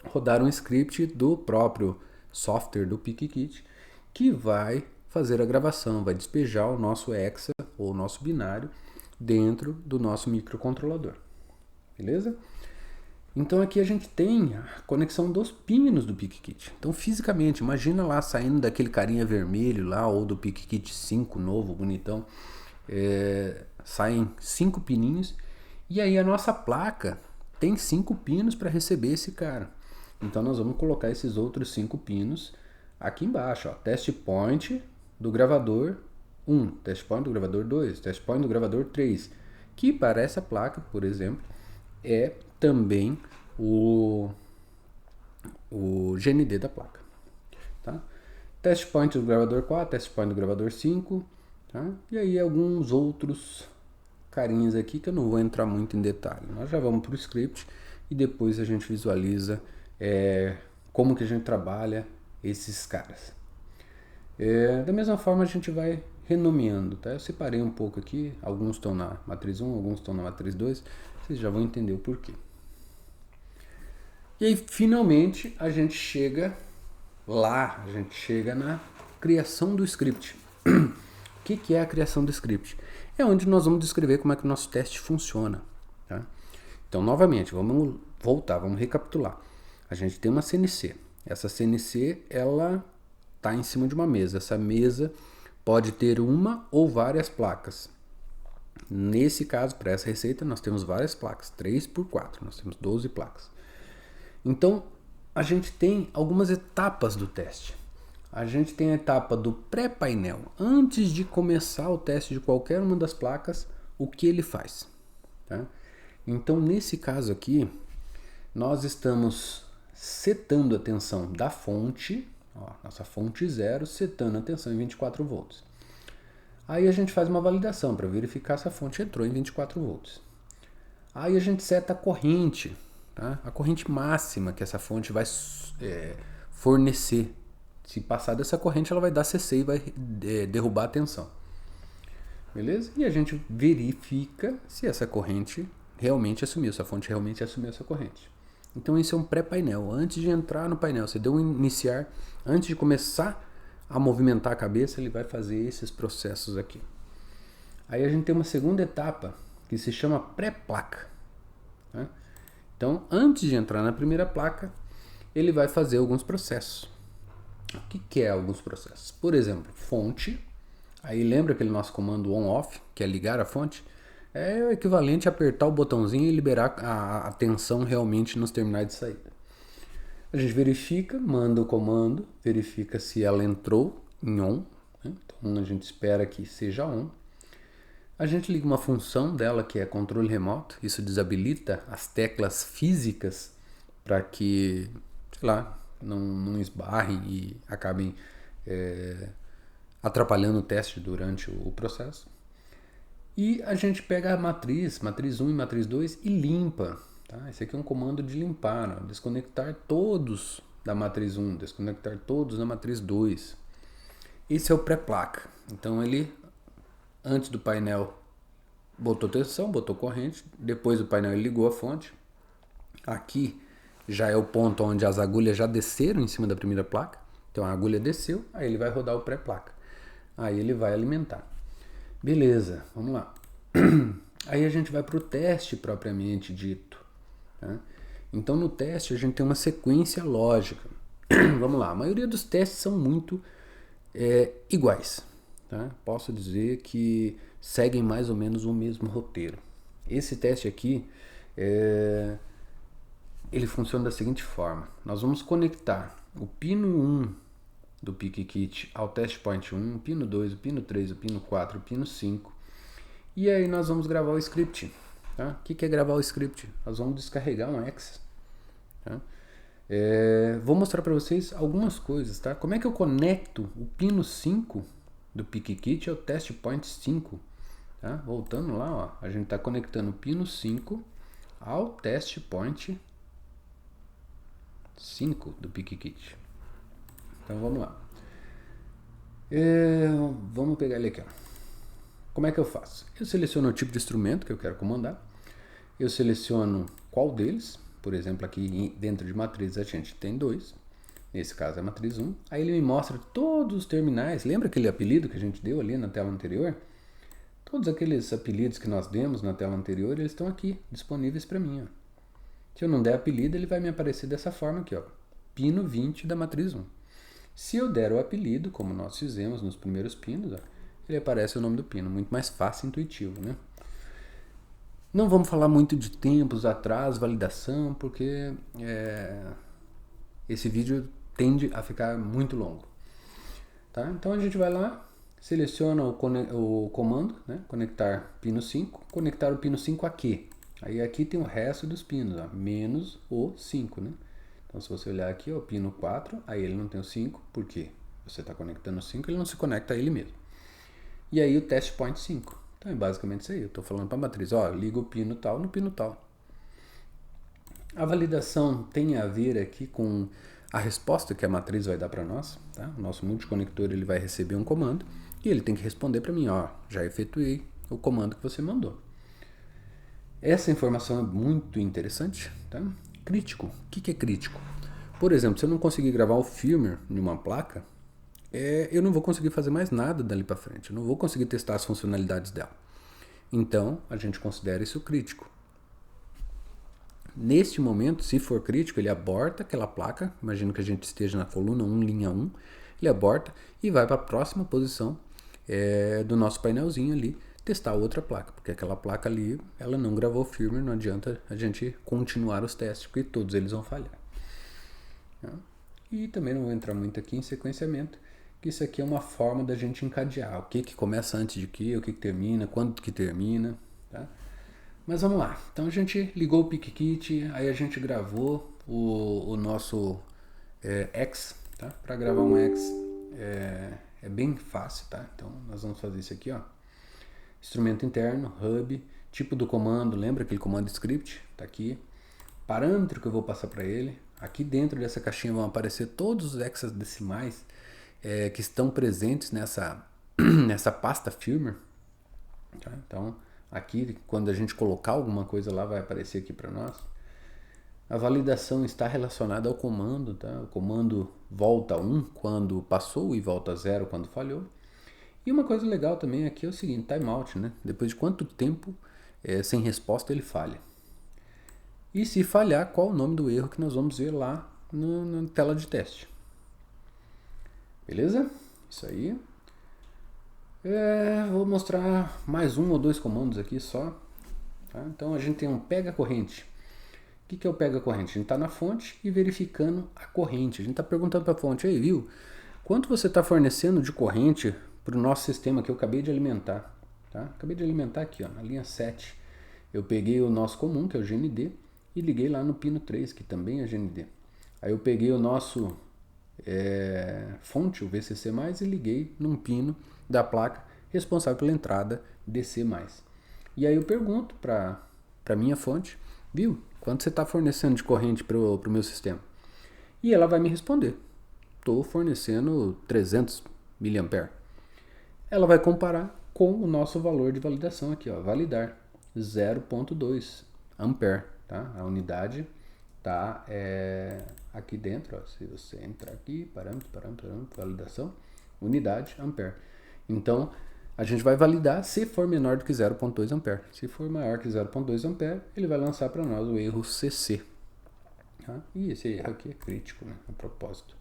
S1: rodar um script do próprio software do pick kit que vai fazer a gravação, vai despejar o nosso hexa ou o nosso binário dentro do nosso microcontrolador. Beleza? Então aqui a gente tem a conexão dos pinos do PicKit. Então fisicamente, imagina lá saindo daquele carinha vermelho lá, ou do PicKit 5 novo, bonitão, saem 5 pininhos, e aí a nossa placa tem 5 pinos para receber esse cara. Então nós vamos colocar esses outros 5 pinos aqui embaixo, ó, test point do gravador 1, test point do gravador 2, test point do gravador 3, que para essa placa, por exemplo, é também o GND da placa. Tá? Test point do gravador 4, test point do gravador 5, tá? E aí alguns outros carinhas aqui que eu não vou entrar muito em detalhe. Nós já vamos para o script e depois a gente visualiza como que a gente trabalha esses caras. Da mesma forma a gente vai renomeando, tá? Eu separei um pouco aqui, alguns estão na matriz 1, alguns estão na matriz 2, vocês já vão entender o porquê. E aí finalmente a gente chega lá, a gente chega na criação do script. O que é a criação do script? É onde nós vamos descrever como é que o nosso teste funciona. Tá? Então novamente, vamos voltar, vamos recapitular. A gente tem uma CNC. Essa CNC, ela está em cima de uma mesa. Essa mesa pode ter uma ou várias placas. Nesse caso, para essa receita, nós temos várias placas. 3 por 4, nós temos 12 placas. Então, a gente tem algumas etapas do teste. A gente tem a etapa do pré-painel. Antes de começar o teste de qualquer uma das placas, o que ele faz? Tá? Então, nesse caso aqui, nós estamos setando a tensão da fonte, ó, nossa fonte 0, setando a tensão em 24 volts. Aí a gente faz uma validação para verificar se a fonte entrou em 24 volts. Aí a gente seta a corrente, tá? A corrente máxima que essa fonte vai fornecer. Se passar dessa corrente, ela vai dar CC e vai derrubar a tensão. Beleza? E a gente verifica se essa corrente realmente assumiu, se a fonte realmente assumiu essa corrente. Então esse é um pré-painel. Antes de entrar no painel, você deu um iniciar, antes de começar a movimentar a cabeça, ele vai fazer esses processos aqui. Aí a gente tem uma segunda etapa que se chama pré-placa. Né? Então, antes de entrar na primeira placa, ele vai fazer alguns processos. O que é alguns processos? Por exemplo, fonte. Aí lembra aquele nosso comando on-off, que é ligar a fonte? É o equivalente a apertar o botãozinho e liberar a tensão realmente nos terminais de saída. A gente verifica, manda o comando, verifica se ela entrou em on. Né? Então a gente espera que seja on. A gente liga uma função dela que é controle remoto. Isso desabilita as teclas físicas para que, sei lá, não esbarrem e acabem atrapalhando o teste durante o processo. E a gente pega a matriz 1 e matriz 2 e limpa. Tá? Esse aqui é um comando de limpar, ó, desconectar todos da matriz 1, desconectar todos da matriz 2. Esse é o pré-placa. Então ele, antes do painel, botou tensão, botou corrente, depois do painel ele ligou a fonte. Aqui já é o ponto onde as agulhas já desceram em cima da primeira placa. Então a agulha desceu, aí ele vai rodar o pré-placa. Aí ele vai alimentar. Beleza, vamos lá. Aí a gente vai para o teste propriamente dito. Tá? Então no teste a gente tem uma sequência lógica. Vamos lá, a maioria dos testes são muito iguais. Tá? Posso dizer que seguem mais ou menos o mesmo roteiro. Esse teste aqui, ele funciona da seguinte forma. Nós vamos conectar o pino 1 do PicKit ao test point 1, o pino 2, o pino 3, o pino 4, o pino 5. E aí nós vamos gravar o script. Tá? O que é gravar o script? Nós vamos descarregar um hex. Tá? Vou mostrar para vocês algumas coisas. Tá? Como é que eu conecto o pino 5 do PicKit ao test point 5? Tá? Voltando lá, ó, a gente está conectando o pino 5 ao test point 5 do PicKit. Então vamos lá. Vamos pegar ele aqui. Ó. Como é que eu faço? Eu seleciono o tipo de instrumento que eu quero comandar. Eu seleciono qual deles. Por exemplo, aqui dentro de matriz a gente tem 2. nesse caso é a matriz 1, aí ele me mostra todos os terminais, lembra aquele apelido que a gente deu ali na tela anterior? Todos aqueles apelidos que nós demos na tela anterior, eles estão aqui, disponíveis para mim. Ó. Se eu não der apelido, ele vai me aparecer dessa forma aqui, ó, pino 20 da matriz 1. Se eu der o apelido, como nós fizemos nos primeiros pinos, ó, ele aparece o nome do pino, muito mais fácil e intuitivo, né? Não vamos falar muito de tempos, atraso, validação, porque esse vídeo tende a ficar muito longo. Tá? Então a gente vai lá, seleciona o comando, né? Conectar pino 5, conectar o pino 5 a quê? Aí aqui tem o resto dos pinos, ó, menos o 5, né? Então se você olhar aqui, ó, o pino 4, aí ele não tem o 5, por quê? Você está conectando o 5, ele não se conecta a ele mesmo. E aí o test point 5. Então é basicamente isso aí, eu estou falando para a matriz, ó, liga o pino tal no pino tal. A validação tem a ver aqui com a resposta que a matriz vai dar para nós, tá? O nosso multiconector ele vai receber um comando e ele tem que responder para mim, ó, já efetuei o comando que você mandou. Essa informação é muito interessante, tá? Crítico. O que é crítico? Por exemplo, se eu não conseguir gravar o firmware em uma placa, eu não vou conseguir fazer mais nada dali para frente, eu não vou conseguir testar as funcionalidades dela. Então, a gente considera isso crítico. Neste momento, se for crítico, ele aborta aquela placa, imagino que a gente esteja na coluna 1, linha 1, ele aborta e vai para a próxima posição do nosso painelzinho ali, testar outra placa, porque aquela placa ali, ela não gravou o firmware, não adianta a gente continuar os testes, porque todos eles vão falhar. E também não vou entrar muito aqui em sequenciamento, que isso aqui é uma forma da gente encadear, o que começa antes de que, o que termina, quando que termina, tá? Mas vamos lá, então a gente ligou o PicKit, aí a gente gravou o nosso X, tá? Para gravar um X é bem fácil, tá? Então nós vamos fazer isso aqui, ó. Instrumento interno, hub, tipo do comando, lembra aquele comando script? Tá aqui. Parâmetro que eu vou passar para ele. Aqui dentro dessa caixinha vão aparecer todos os hexadecimais que estão presentes nessa pasta firmware. Tá? Então, aqui, quando a gente colocar alguma coisa lá, vai aparecer aqui para nós. A validação está relacionada ao comando. Tá? O comando volta 1 quando passou e volta 0 quando falhou. E uma coisa legal também aqui é o seguinte, timeout, né? Depois de quanto tempo sem resposta ele falha. E se falhar, qual o nome do erro que nós vamos ver lá na tela de teste. Beleza? Isso aí. Vou mostrar mais um ou dois comandos aqui só. Tá? Então a gente tem um pega corrente. O que é o pega corrente? A gente está na fonte e verificando a corrente. A gente está perguntando para a fonte, aí viu, quanto você está fornecendo de corrente para o nosso sistema que eu acabei de alimentar. Tá? Acabei de alimentar aqui, ó, na linha 7. Eu peguei o nosso comum, que é o GND, e liguei lá no pino 3, que também é GND. Aí eu peguei o nosso fonte, o VCC+, e liguei num pino da placa responsável pela entrada DC+. E aí eu pergunto para a minha fonte, viu, quanto você está fornecendo de corrente para o meu sistema? E ela vai me responder, estou fornecendo 300 mA. Ela vai comparar com o nosso valor de validação aqui, ó, validar 0,2 ampere, tá? A unidade tá aqui dentro, ó, se você entrar aqui, parâmetro, validação, unidade, ampere. Então, a gente vai validar se for menor do que 0,2 ampere. Se for maior que 0,2 ampere, ele vai lançar para nós o erro CC. Tá? E esse erro aqui é crítico, né, a propósito.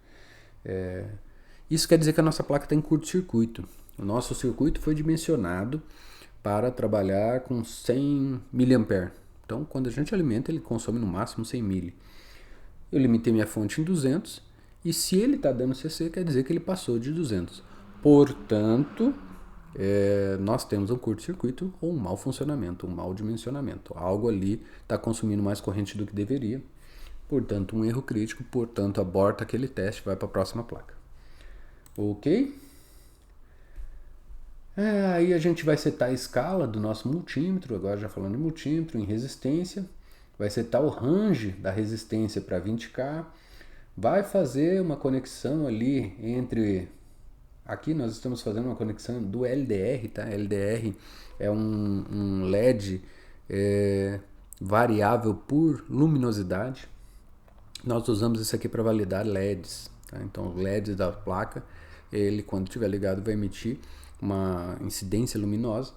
S1: Isso quer dizer que a nossa placa está em curto-circuito. O nosso circuito foi dimensionado para trabalhar com 100 mA. Então, quando a gente alimenta, ele consome no máximo 100 mA. Eu limitei minha fonte em 200 e se ele está dando CC, quer dizer que ele passou de 200. Portanto, nós temos um curto-circuito ou um mau funcionamento, um mau dimensionamento. Algo ali está consumindo mais corrente do que deveria. Portanto, um erro crítico, portanto, aborta aquele teste e vai para a próxima placa. Ok? Aí a gente vai setar a escala do nosso multímetro, agora já falando de multímetro, em resistência. Vai setar o range da resistência para 20K. Vai fazer uma conexão ali entre... Aqui nós estamos fazendo uma conexão do LDR, tá? LDR é um LED variável por luminosidade. Nós usamos isso aqui para validar LEDs. Tá? Então os LEDs da placa, ele quando estiver ligado vai emitir uma incidência luminosa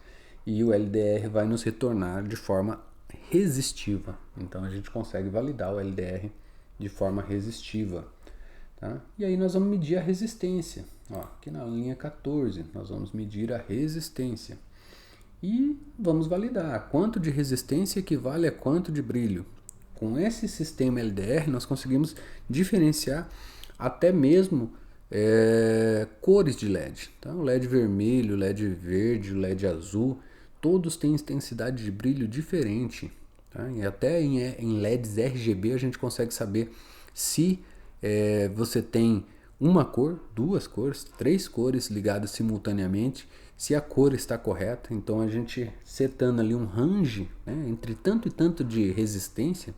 S1: e o LDR vai nos retornar de forma resistiva. Então a gente consegue validar o LDR de forma resistiva. Tá? E aí nós vamos medir a resistência. Ó, aqui na linha 14 nós vamos medir a resistência. E vamos validar quanto de resistência equivale a quanto de brilho. Com esse sistema LDR nós conseguimos diferenciar até mesmo cores de LED. Tá? O LED vermelho, o LED verde, o LED azul, todos têm intensidade de brilho diferente. Tá? E até em LEDs RGB a gente consegue saber se você tem uma cor, duas cores, três cores ligadas simultaneamente, se a cor está correta. Então a gente setando ali um range, né, entre tanto e tanto de resistência,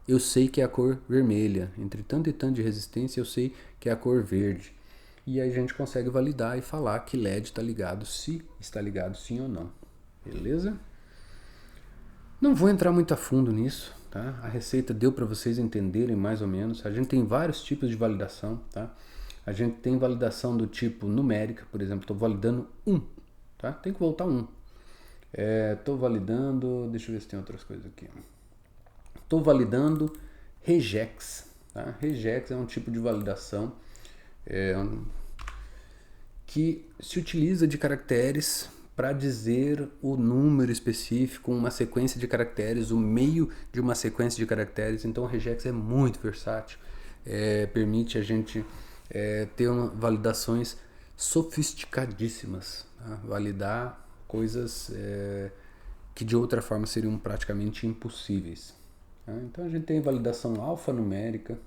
S1: eu sei que é a cor vermelha, entre tanto e tanto de resistência eu sei que é a cor verde. E aí a gente consegue validar e falar que LED está ligado, se está ligado sim ou não. Beleza? Não vou entrar muito a fundo nisso, tá? A receita deu para vocês entenderem mais ou menos. A gente tem vários tipos de validação, tá? A gente tem validação do tipo numérica, por exemplo, estou validando 1, tá? Tem que voltar 1. Estou validando, deixa eu ver se tem outras coisas aqui. Estou validando regex, tá? Regex é um tipo de validação que se utiliza de caracteres para dizer o número específico, uma sequência de caracteres, o meio de uma sequência de caracteres. Então o regex é muito versátil, permite a gente ter validações sofisticadíssimas, tá? Validar coisas que de outra forma seriam praticamente impossíveis. Tá? Então a gente tem validação alfanumérica,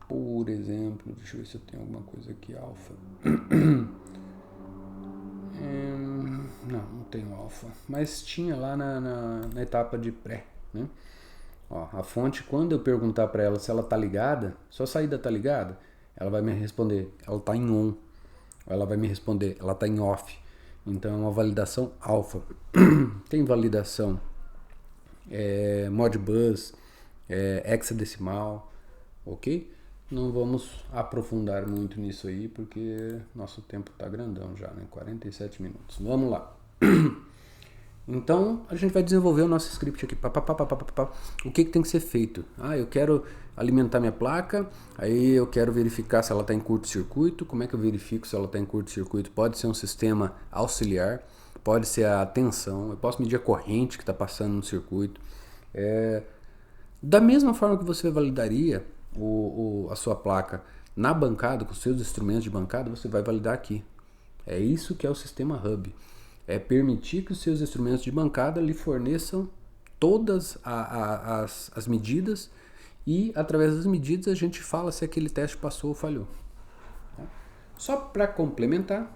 S1: por exemplo, deixa eu ver se eu tenho alguma coisa aqui, alfa. Não tenho alfa, mas tinha lá na etapa de pré, né? Ó, a fonte, quando eu perguntar para ela se ela tá ligada, só a saída tá ligada, ela vai me responder, ela tá em on, ou ela vai me responder, ela tá em off. Então é uma validação alfa. Tem validação Modbus, hexadecimal, ok? Não vamos aprofundar muito nisso aí, porque nosso tempo tá grandão já, né? 47 minutos. Vamos lá. Então, a gente vai desenvolver o nosso script aqui. O que tem que ser feito? Eu quero alimentar minha placa, aí eu quero verificar se ela está em curto-circuito. Como é que eu verifico se ela está em curto-circuito? Pode ser um sistema auxiliar, pode ser a tensão, eu posso medir a corrente que está passando no circuito. Da mesma forma que você validaria a sua placa na bancada, com seus instrumentos de bancada, você vai validar aqui. É isso que é o sistema Hub. É permitir que os seus instrumentos de bancada lhe forneçam todas as medidas e através das medidas a gente fala se aquele teste passou ou falhou. Só para complementar,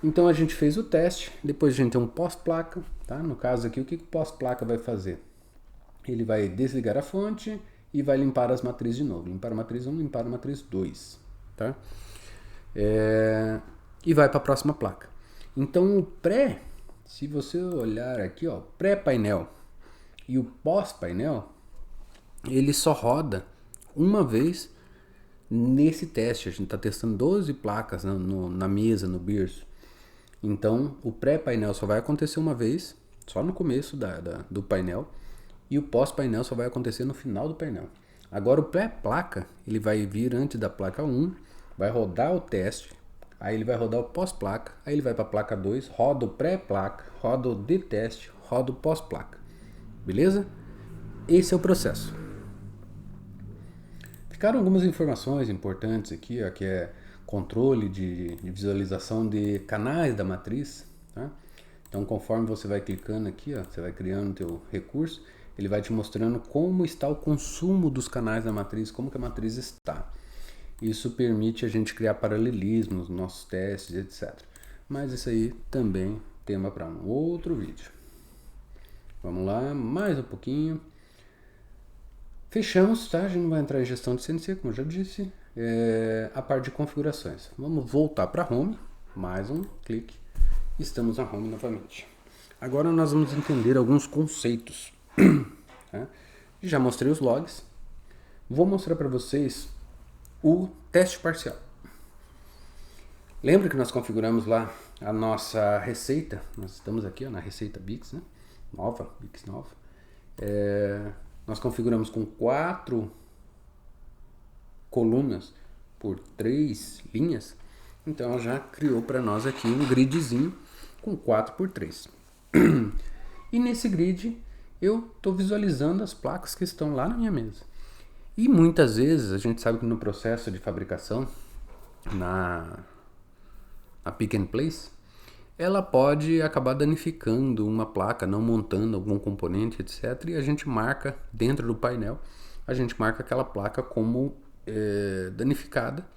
S1: então a gente fez o teste, depois a gente tem um pós-placa, tá? No caso aqui, o que o pós-placa vai fazer? Ele vai desligar a fonte e vai limpar as matrizes de novo. Limpar a matriz 1, limpar a matriz 2. Tá? E vai para a próxima placa. Então o pré, se você olhar aqui, ó, pré-painel e o pós-painel, ele só roda uma vez nesse teste. A gente está testando 12 placas na mesa, no berço. Então o pré-painel só vai acontecer uma vez, só no começo do painel. E o pós-painel só vai acontecer no final do painel. Agora o pré-placa, ele vai vir antes da placa 1, vai rodar o teste, aí ele vai rodar o pós-placa, aí ele vai para a placa 2, roda o pré-placa, roda o de teste, roda o pós-placa. Beleza? Esse é o processo. Ficaram algumas informações importantes aqui, ó, que é controle de visualização de canais da matriz. Tá? Então conforme você vai clicando aqui, ó, você vai criando o teu recurso, ele vai te mostrando como está o consumo dos canais da matriz, como que a matriz está. Isso permite a gente criar paralelismos nos nossos testes, etc. Mas isso aí também é tema para um outro vídeo. Vamos lá, mais um pouquinho. Fechamos, tá? A gente não vai entrar em gestão de CNC, como eu já disse. A parte de configurações. Vamos voltar para Home, mais um clique. Estamos na Home novamente. Agora nós vamos entender alguns conceitos. Tá? Já mostrei os logs. vou mostrar para vocês o teste parcial. Lembra que nós configuramos lá a nossa receita? Nós estamos aqui na receita Bix, né? Bix nova. Nós configuramos com 4 colunas por 3 linhas. Então ela já criou para nós aqui um gridzinho com 4 por 3. E nesse grid eu estou visualizando as placas que estão lá na minha mesa. E muitas vezes a gente sabe que no processo de fabricação, na Pick and Place, ela pode acabar danificando uma placa, não montando algum componente, etc. E a gente marca dentro do painel, a gente marca aquela placa como danificada.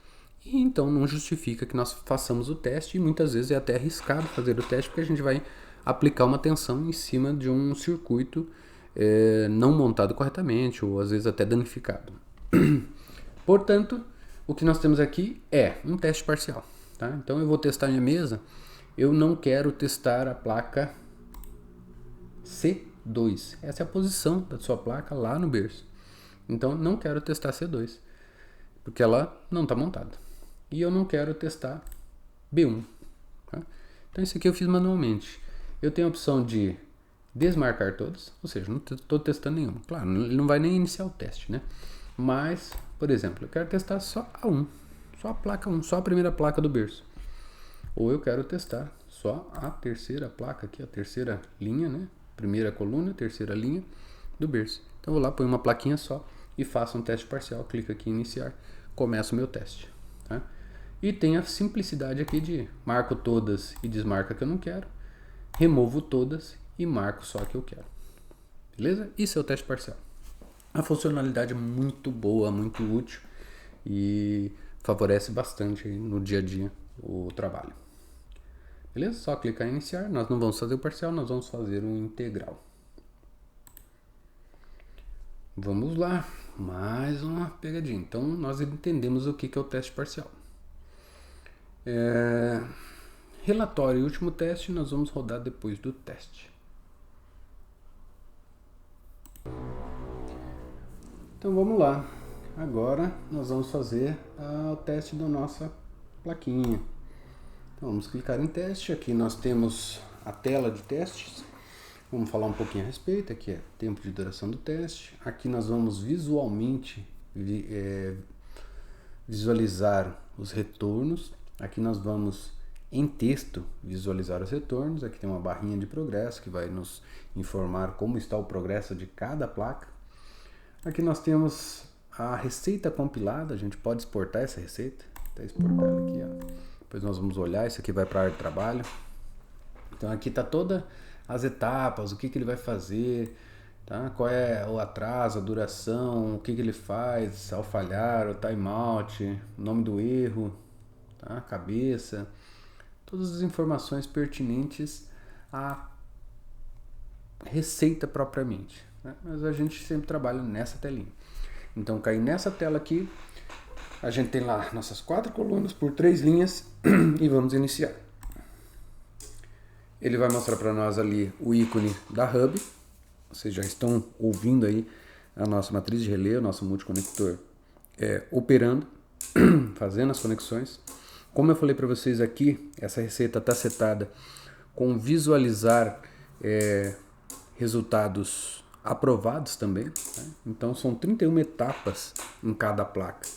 S1: E então não justifica que nós façamos o teste, e muitas vezes é até arriscado fazer o teste, porque a gente vai aplicar uma tensão em cima de um circuito não montado corretamente, ou às vezes até danificado. Portanto, o que nós temos aqui é um teste parcial. Tá? Então eu vou testar minha mesa, eu não quero testar a placa C2. Essa é a posição da sua placa lá no berço. Então não quero testar C2, porque ela não está montada. E eu não quero testar B1. Tá? Então isso aqui eu fiz manualmente. Eu tenho a opção de desmarcar todas, ou seja, não estou testando nenhuma. Claro, ele não vai nem iniciar o teste, né? Mas, por exemplo, eu quero testar só a 1, só a placa 1, só a primeira placa do berço. Ou eu quero testar só a terceira placa aqui, a terceira linha, né? Primeira coluna, terceira linha do berço. Então eu vou lá, ponho uma plaquinha só e faço um teste parcial, clico aqui em iniciar, começo o meu teste. Tá? E tem a simplicidade aqui de marco todas e desmarco a que eu não quero, removo todas e marco só a que eu quero. Beleza? Isso é o teste parcial. A funcionalidade é muito boa, muito útil e favorece bastante no dia a dia o trabalho. Beleza? Só clicar em iniciar. Nós não vamos fazer o parcial, nós vamos fazer o integral. Vamos lá, mais uma pegadinha. Então nós entendemos o que é o teste parcial. Relatório e último teste nós vamos rodar depois do teste. Então vamos lá. Agora nós vamos fazer o teste da nossa plaquinha. Então vamos clicar em teste. Aqui nós temos a tela de testes. Vamos falar um pouquinho a respeito. Aqui é tempo de duração do teste. Aqui nós vamos visualmente visualizar os retornos. Aqui nós vamos em texto visualizar os retornos. Aqui tem uma barrinha de progresso que vai nos informar como está o progresso de cada placa. Aqui nós temos a receita compilada. A gente pode exportar essa receita. Até exportar ela aqui, ó. Depois nós vamos olhar. Isso aqui vai para a área de trabalho. Então aqui está todas as etapas, o que ele vai fazer, tá? Qual é o atraso, a duração, o que ele faz ao falhar, o timeout, o nome do erro, tá? A cabeça, todas as informações pertinentes à receita propriamente, né? Mas a gente sempre trabalha nessa telinha. Então cair nessa tela aqui, a gente tem lá nossas 4 colunas por 3 linhas e vamos iniciar. Ele vai mostrar para nós ali o ícone da Hub. Vocês já estão ouvindo aí a nossa matriz de relé, o nosso multiconector operando, fazendo as conexões. Como eu falei para vocês aqui, essa receita está setada com visualizar resultados aprovados também. Né? Então são 31 etapas em cada placa.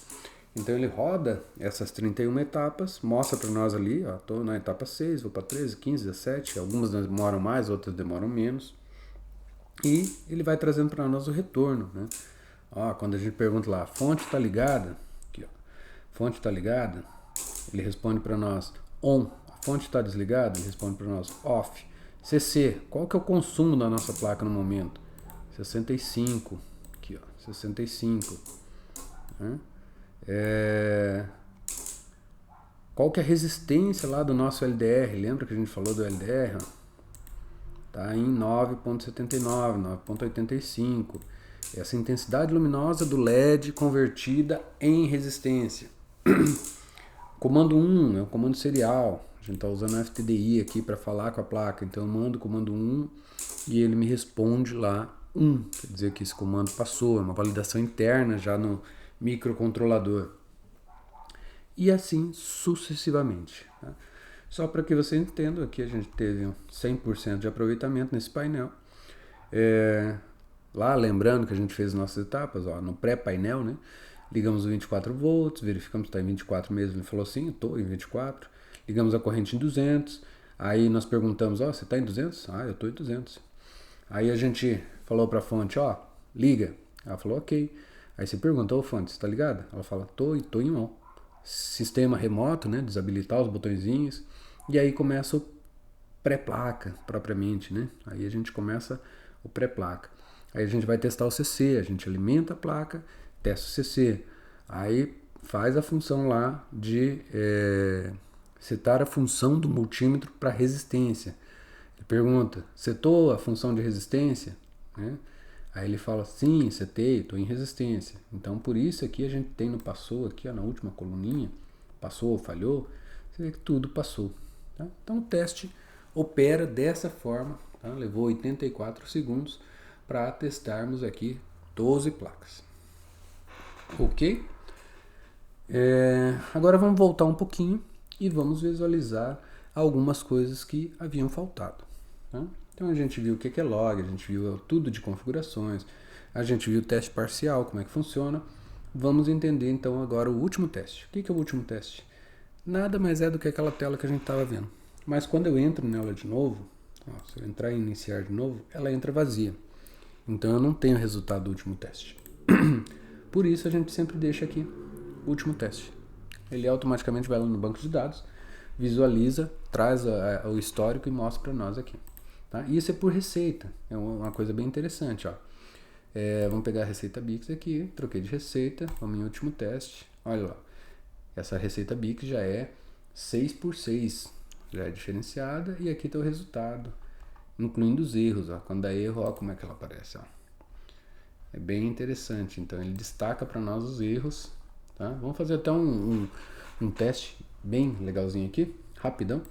S1: Então ele roda essas 31 etapas, mostra para nós ali, ó, tô na etapa 6, vou para 13, 15, 17, algumas demoram mais, outras demoram menos. E ele vai trazendo para nós o retorno, né? Ó, quando a gente pergunta lá, fonte está ligada? Aqui, ó, fonte está ligada? Ele responde para nós on. A fonte está desligada? Ele responde para nós off. CC, qual que é o consumo da nossa placa no momento? 65, aqui ó, 65, né? Qual que é a resistência lá do nosso LDR? Lembra que a gente falou do LDR? Tá em 9.79, 9.85. Essa intensidade luminosa do LED convertida em resistência. Comando 1 é o comando serial. A gente está usando o FTDI aqui para falar com a placa. Então eu mando o comando 1 e ele me responde lá 1, quer dizer que esse comando passou, é uma validação interna já no microcontrolador. E assim sucessivamente. Tá? Só para que você entenda, aqui a gente teve 100% de aproveitamento nesse painel. Lá, lembrando que a gente fez nossas etapas, ó, no pré-painel, né? Ligamos o 24 volts, verificamos que está em 24 mesmo. Ele falou sim, eu estou em 24. Ligamos a corrente em 200. Aí nós perguntamos, ó, você está em 200? Ah, eu estou em 200. Aí a gente falou para a fonte, ó, liga. Ela falou, ok. Aí você perguntou, fonte, você está ligada? Ela fala, tô em on. Sistema remoto, né? Desabilitar os botõezinhos. E aí começa o pré-placa, propriamente, né? Aí a gente começa o pré-placa. Aí a gente vai testar o CC, a gente alimenta a placa, testa o CC. Aí faz a função lá de setar a função do multímetro para resistência. Ele pergunta, setou a função de resistência? Né? Aí ele fala, sim, setei, estou em resistência. Então por isso aqui a gente tem no passou, aqui ó, na última coluninha, passou ou falhou, você vê que tudo passou. Tá? Então o teste opera dessa forma, tá? Levou 84 segundos para testarmos aqui 12 placas. Ok? Agora vamos voltar um pouquinho e vamos visualizar algumas coisas que haviam faltado. Tá? Então a gente viu o que é log, a gente viu tudo de configurações, a gente viu o teste parcial, como é que funciona. Vamos entender então agora o último teste. O que é o último teste? Nada mais é do que aquela tela que a gente estava vendo. Mas quando eu entro nela de novo, ó, se eu entrar em iniciar de novo, ela entra vazia. Então eu não tenho o resultado do último teste. Por isso a gente sempre deixa aqui o último teste. Ele automaticamente vai lá no banco de dados, visualiza, traz o histórico e mostra para nós aqui. Tá? Isso é por receita, é uma coisa bem interessante. Ó. Vamos pegar a receita Bix aqui, troquei de receita, vamos em último teste. Olha lá, essa receita Bix já é 6x6, já é diferenciada e aqui está o resultado, incluindo os erros. Ó. Quando dá erro, ó, como é que ela aparece. Ó. É bem interessante, então ele destaca para nós os erros. Tá? Vamos fazer até um teste bem legalzinho aqui, rapidão.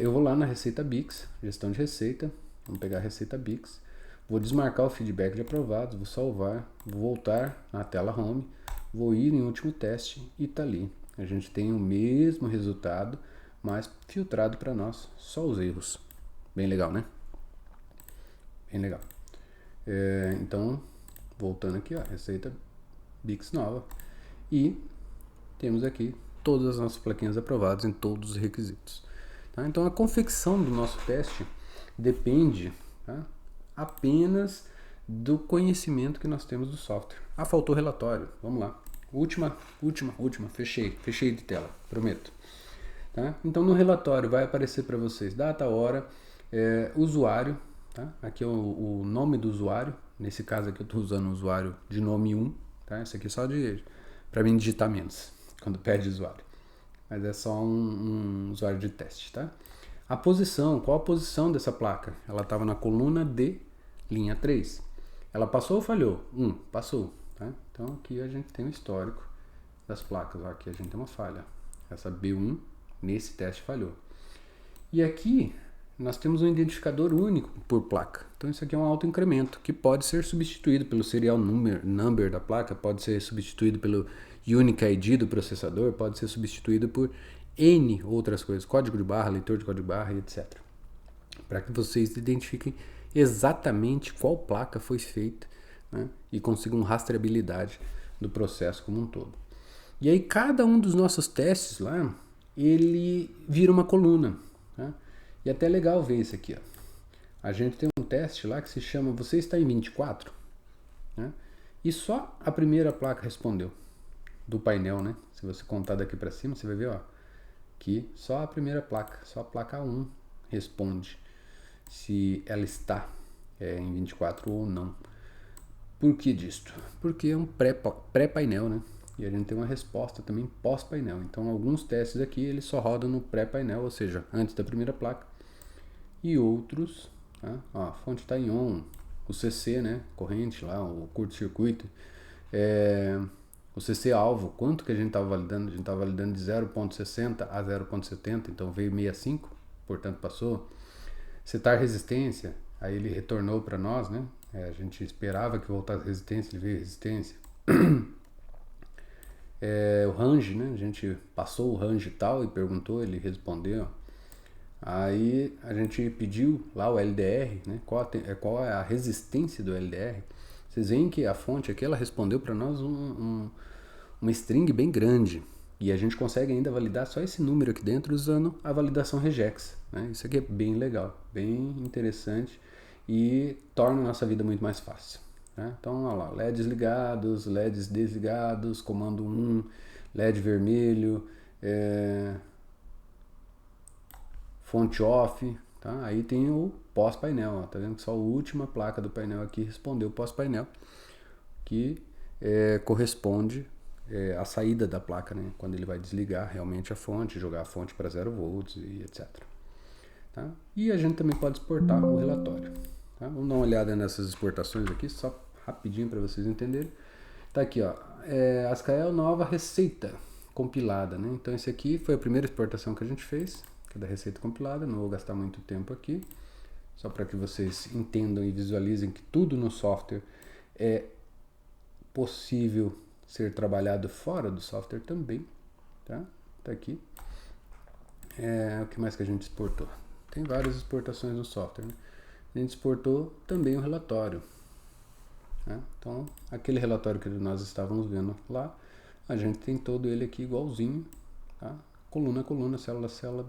S1: Eu vou lá na receita Bix, gestão de receita, vamos pegar a receita Bix, vou desmarcar o feedback de aprovados, vou salvar, vou voltar na tela home, vou ir em último teste e tá ali. A gente tem o mesmo resultado, mas filtrado para nós, só os erros. Bem legal, né? Bem legal. Então, voltando aqui, ó, receita Bix nova. E temos aqui todas as nossas plaquinhas aprovadas em todos os requisitos. Tá? Então a confecção do nosso teste depende, tá, apenas do conhecimento que nós temos do software. Ah, faltou relatório. Vamos lá. Última. Fechei de tela, prometo. Tá? Então no relatório vai aparecer para vocês data, hora, usuário. Tá? Aqui é o nome do usuário. Nesse caso aqui eu estou usando o usuário de nome 1. Tá? Esse aqui é só para mim digitar menos quando pede usuário. Mas é só um usuário de teste, tá? A posição, qual a posição dessa placa? Ela estava na coluna D, linha 3. Ela passou ou falhou? Passou, tá? Então aqui a gente tem o histórico das placas. Ó, aqui a gente tem uma falha. Essa B1 nesse teste falhou. E aqui nós temos um identificador único por placa. Então isso aqui é um autoincremento que pode ser substituído pelo serial number da placa, pode ser substituído pelo Unique ID do processador, pode ser substituído por N outras coisas, código de barra, leitor de código de barra, etc. Para que vocês identifiquem exatamente qual placa foi feita, né, e consigam rastreabilidade do processo como um todo. E aí cada um dos nossos testes lá, ele vira uma coluna. Tá? E até é legal ver isso aqui. Ó. A gente tem um teste lá que se chama Você está em 24? Né? E só a primeira placa respondeu do painel, né? Se você contar daqui para cima, você vai ver, ó, que só a primeira placa, só a placa 1 responde se ela está em 24 ou não. Por que disto? Porque é um pré-painel, né? E a gente tem uma resposta também pós-painel. Então, alguns testes aqui eles só rodam no pré-painel, ou seja, antes da primeira placa. E outros, tá? Ó, a fonte está em on, o CC, né? Corrente lá, o curto-circuito. O CC alvo, quanto que a gente estava validando? A gente estava validando de 0.60 a 0.70, então veio 65, portanto passou. Setar resistência, Aí ele retornou para nós, né? A gente esperava que voltasse resistência, ele veio resistência. O range, né? A gente passou o range e tal e perguntou, ele respondeu. Aí a gente pediu lá o LDR, né? Qual é a resistência do LDR? Vocês veem que a fonte aqui ela respondeu para nós uma string bem grande. E a gente consegue ainda validar só esse número aqui dentro usando a validação regex. Né? Isso aqui é bem legal, bem interessante e torna a nossa vida muito mais fácil. Né? Então, olha lá, LEDs ligados, LEDs desligados, comando 1, LED vermelho, fonte off, tá? Aí tem o pós-painel, tá vendo que só a última placa do painel aqui respondeu pós-painel, que corresponde à saída da placa, né? Quando ele vai desligar realmente a fonte, jogar a fonte para 0 volts e etc. Tá? E a gente também pode exportar o relatório. Tá? Vamos dar uma olhada nessas exportações aqui, só rapidinho para vocês entenderem. Tá aqui, ó, Ascael nova receita compilada, né? Então esse aqui foi a primeira exportação que a gente fez, que é da receita compilada. Não vou gastar muito tempo aqui, só para que vocês entendam e visualizem que tudo no software é possível ser trabalhado fora do software também, tá? Tá aqui. O que mais que a gente exportou? Tem várias exportações no software, né? A gente exportou também o relatório. Né? Então, aquele relatório que nós estávamos vendo lá, a gente tem todo ele aqui igualzinho, tá? Coluna a coluna, célula a célula,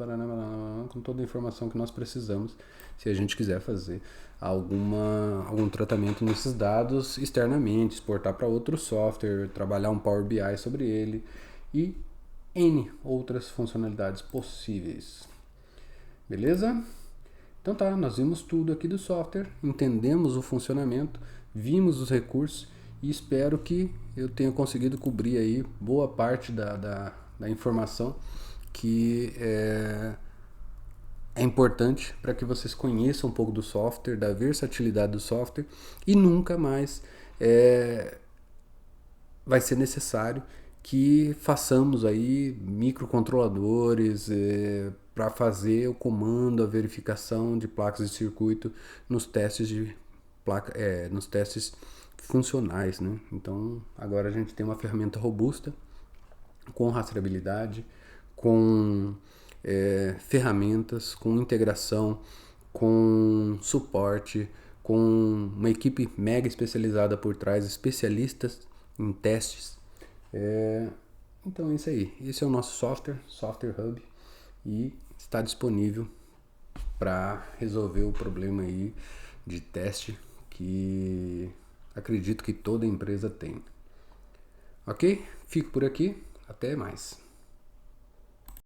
S1: com toda a informação que nós precisamos, se a gente quiser fazer algum tratamento nesses dados externamente, exportar para outro software, trabalhar um Power BI sobre ele e N outras funcionalidades possíveis. Beleza? Então tá, nós vimos tudo aqui do software, entendemos o funcionamento, vimos os recursos e espero que eu tenha conseguido cobrir aí boa parte da informação que é importante para que vocês conheçam um pouco do software, da versatilidade do software e nunca mais vai ser necessário que façamos aí microcontroladores para fazer o comando, a verificação de placas de circuito nos testes de nos testes funcionais, né? Então agora a gente tem uma ferramenta robusta com rastreabilidade, com ferramentas, com integração, com suporte, com uma equipe mega especializada por trás, especialistas em testes. Então é isso aí. Esse é o nosso Software Hub, e está disponível para resolver o problema aí de teste que acredito que toda empresa tem. Ok? Fico por aqui. Até mais.